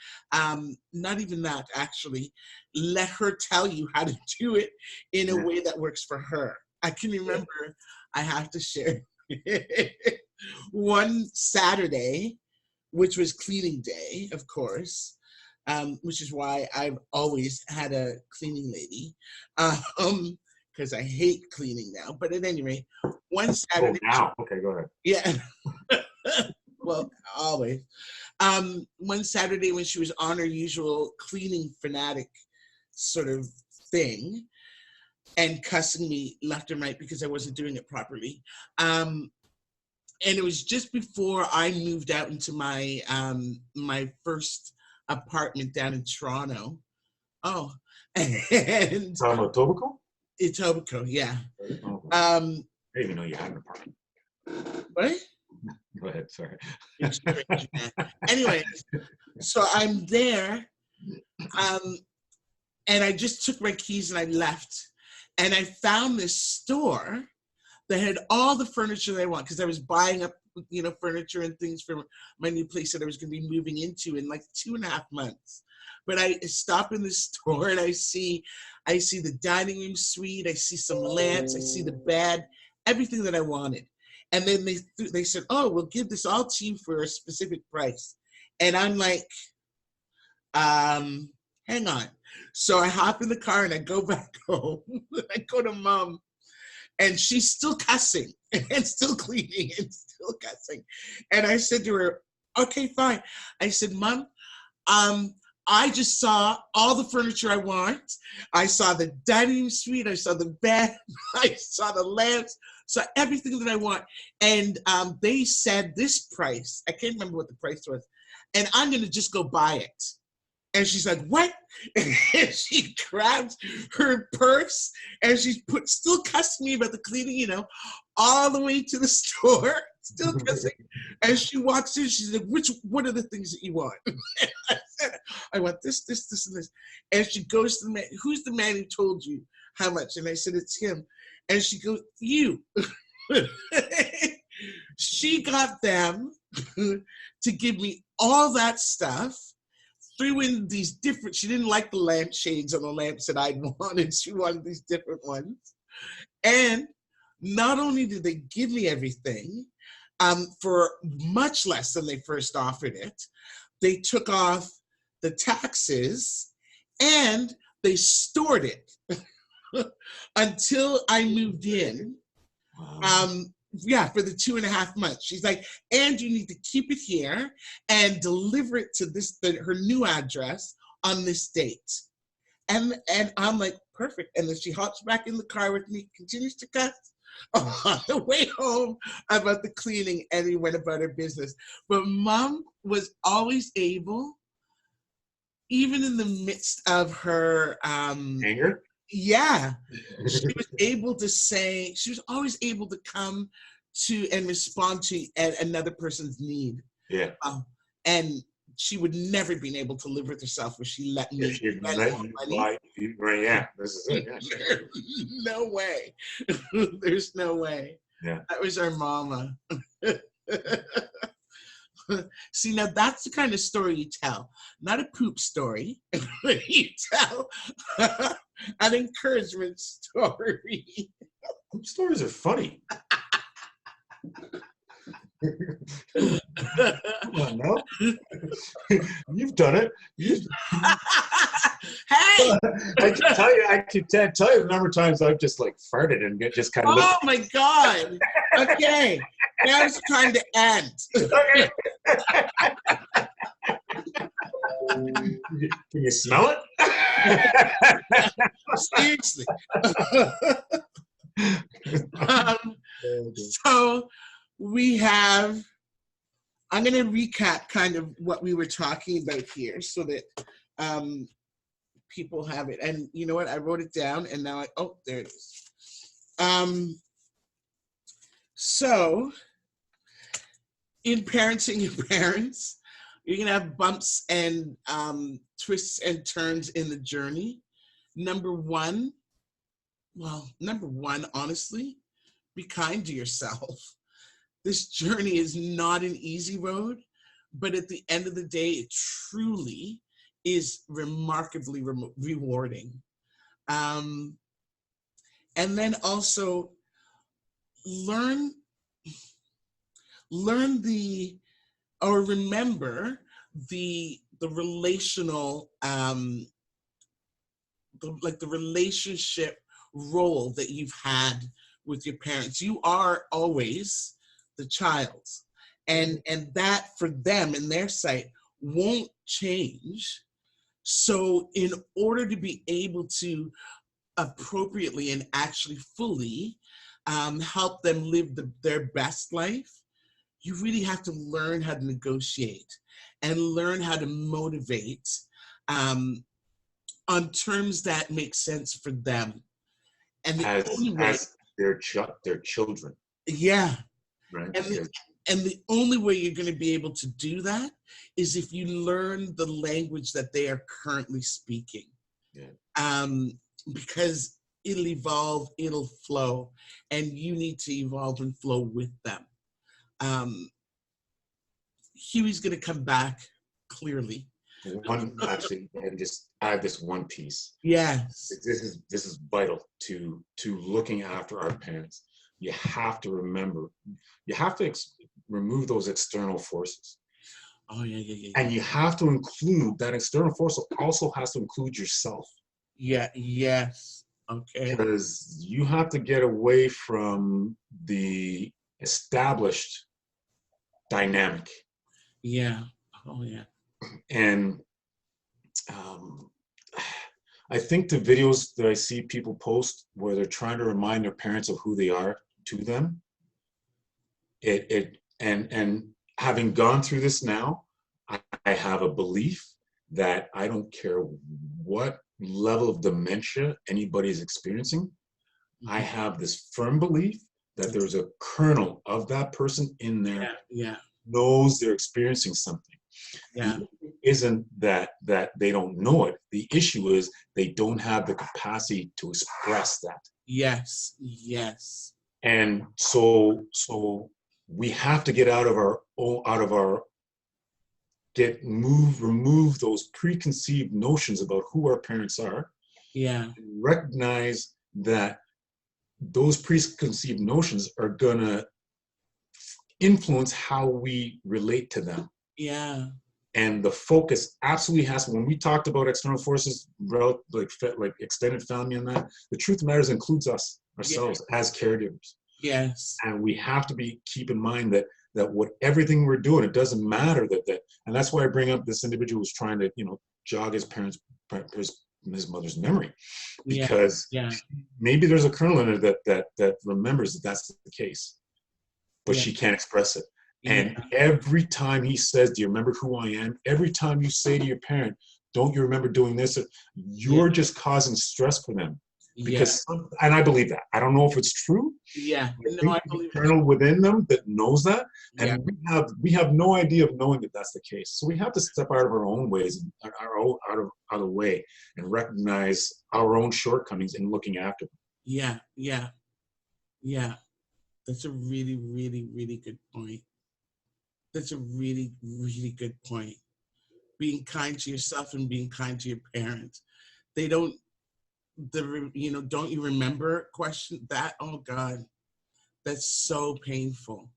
not even that, actually, let her tell you how to do it in a way that works for her. I can remember, I have to share, one Saturday, which was cleaning day, of course, which is why I've always had a cleaning lady, because I hate cleaning now. But at any rate, one Saturday. Oh, now. Okay, go ahead. Yeah. Well, always. One Saturday when she was on her usual cleaning fanatic sort of thing, and cussing me left and right because I wasn't doing it properly. And it was just before I moved out into my my first apartment down in Toronto. Oh, and Talking about Tobacco? Etobicoke, yeah. Oh, I Um, didn't even know you had an apartment. what? Go ahead, sorry. You're strange, man. Anyways, so I'm there, and I just took my keys and I left, and I found this store that had all the furniture that I want because I was buying up, you know, furniture and things for my new place that I was going to be moving into in like 2.5 months. But I stop in the store and I see the dining room suite, I see some lamps, I see the bed, everything that I wanted. And then they said, "Oh, we'll give this all to you for a specific price." And I'm like, hang on. So I hop in the car and I go back home. I go to Mom, and she's still cussing and still cleaning and still cussing. And I said to her, "Okay, fine." I said, "Mom, I just saw all the furniture I want. I saw the dining room suite. I saw the bed. I saw the lamps. Saw everything that I want. And they said this price. I can't remember what the price was. And I'm going to just go buy it." And she's like, "What?" And she grabs her purse and she's still cussing me about the cleaning, you know, all the way to the store, still cussing. And she walks in, she's like, what are the things that you want?" And I said, "I want this, this, this, and this." And she goes to the man, "Who's the man who told you how much?" And I said, "It's him." And she goes, "You." She got them to give me all that stuff. Threw in these different, she didn't like the lampshades on the lamps that I wanted. She wanted these different ones. And not only did they give me everything for much less than they first offered it, they took off the taxes and they stored it until I moved in. Wow. Yeah, for the 2.5 months. She's like, "And you need to keep it here and deliver it to her new address on this date." And I'm like, "Perfect." And then she hops back in the car with me, continues to cuss on the way home about the cleaning, and we went about her business. But Mom was always able, even in the midst of her Anger? yeah, she was able to say, she was always able to come to and respond to another person's need. Yeah. And she would never been able to live with herself where she let me If spend let more you money. buy, right, yeah, this is it. Yeah. No way. There's no way. Yeah. That was our mama. See, now that's the kind of story you tell, not a poop story. You tell an encouragement story. Poop stories are funny. Come on, no? You've done it. Hey! I can tell you the number of times I've just like farted and just kind of. Oh my God! Okay, now it's time to end. Okay. Can you smell it? Seriously. So we have, I'm going to recap kind of what we were talking about here so that people have it. And you know what? I wrote it down and now oh, there it is. So in parenting your parents, you're going to have bumps and twists and turns in the journey. Number one, honestly, be kind to yourself. This journey is not an easy road, but at the end of the day, it truly is remarkably rewarding. And then also remember the relational, the relationship role that you've had with your parents. You are always the child, and that for them in their sight won't change. So in order to be able to appropriately and actually fully help them live their best life, you really have to learn how to negotiate and learn how to motivate on terms that make sense for them. And the only way, as their children, yeah, right? and the only way you're going to be able to do that is if you learn the language that they are currently speaking. Yeah. Because it'll evolve, it'll flow, and you need to evolve and flow with them. Huey's going to come back clearly. Actually, and just add this one piece. Yes. This is vital to looking after our parents. You have to remember, you have to remove those external forces. Oh yeah. And you have to include that external force also has to include yourself. Yeah. Yes. Okay. Because you have to get away from the established dynamic. Yeah. Oh yeah. And I think the videos that I see people post where they're trying to remind their parents of who they are to them, and having gone through this now, I have a belief that I don't care what level of dementia anybody is experiencing, I have this firm belief that there's a kernel of that person in there, knows they're experiencing something. Yeah. The issue isn't that they don't know it. The issue is they don't have the capacity to express that. Yes. Yes. And so we have to get remove those preconceived notions about who our parents are. Yeah. And recognize that those preconceived notions are gonna influence how we relate to them. Yeah. And the focus absolutely has to, when we talked about external forces, like extended family and that, the truth of the matter is includes us, ourselves, as caregivers. Yes. And we have to keep in mind that what everything we're doing, it doesn't matter that, and that's why I bring up this individual who's trying to, jog his his mother's memory, because maybe there's a kernel in her that remembers that that's the case, but she can't express it. And every time he says, do you remember who I am? Every time you say to your parent, don't you remember doing this? You're just causing stress for them. Because, and I believe that. I don't know if it's true. Yeah. No, I believe there's a kernel within them that knows that. And we have no idea of knowing that that's the case. So we have to step out of our own ways, and out of the way, and recognize our own shortcomings in looking after them. Yeah. That's a really, really, really good point. That's a really, really good point. Being kind to yourself and being kind to your parents. They don't, don't you remember question that? Oh God, that's so painful.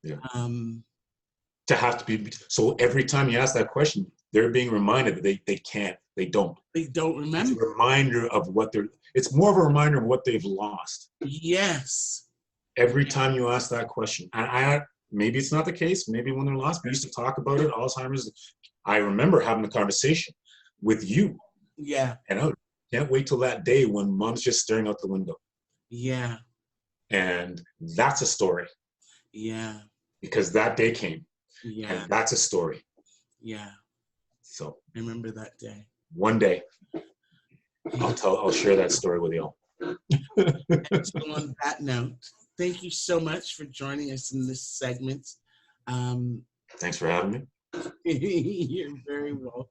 Yeah. To have to be, so every time you ask that question, they're being reminded that they can't, they don't remember. It's a reminder of it's more of a reminder of what they've lost. Yes. Every time you ask that question, maybe it's not the case. Maybe when they're lost, we used to talk about it. Alzheimer's. I remember having a conversation with you. Yeah. And I can't wait till that day when mom's just staring out the window. Yeah. And that's a story. Yeah. Because that day came. Yeah. And that's a story. Yeah. So I remember that day. One day, I'll share that story with you all. And so on that note, thank you so much for joining us in this segment. Thanks for having me. You're very welcome.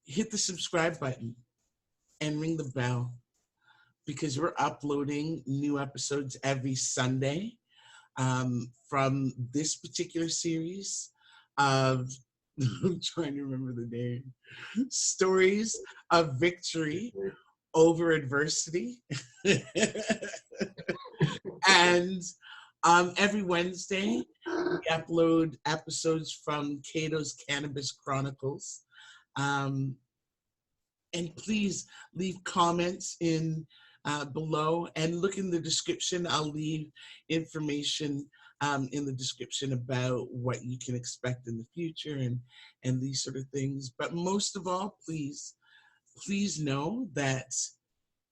Hit the subscribe button and ring the bell, because we're uploading new episodes every Sunday from this particular series of, I'm trying to remember the name, Stories of Victory Over Adversity. And every Wednesday, we upload episodes from Cato's Cannabis Chronicles. And please leave comments in below, and look in the description. I'll leave information in the description about what you can expect in the future and these sort of things. But most of all, please know that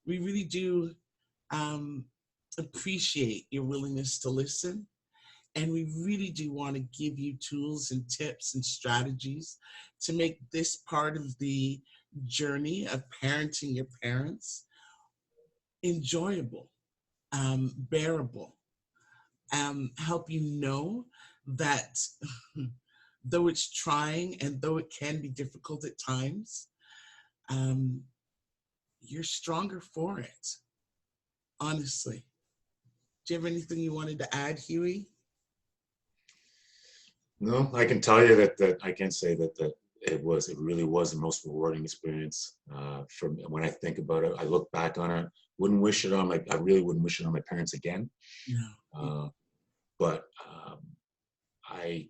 we really do appreciate your willingness to listen. And we really do want to give you tools and tips and strategies to make this part of the journey of parenting your parents enjoyable, bearable, help you know that though it's trying and though it can be difficult at times, you're stronger for it, honestly. Do you have anything you wanted to add, Huey? No, I can tell you that I can say that it really was the most rewarding experience. From when I think about it, I look back on it. I really wouldn't wish it on my parents again. No. But I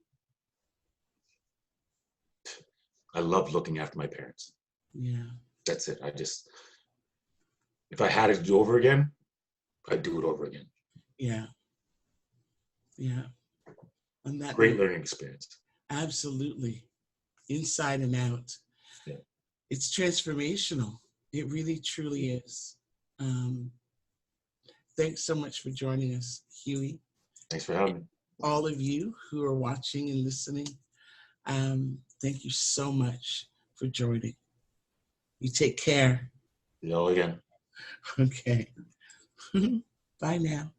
love looking after my parents. Yeah. That's it. If I had it to do over again, I'd do it over again. Yeah. Yeah. And that great learning experience. Absolutely. Inside and out. Yeah. It's transformational. It really, truly is. Thanks so much for joining us, Huey. Thanks for having me. All of you who are watching and listening, thank you so much for joining. You take care. Y'all again. Okay. Bye now.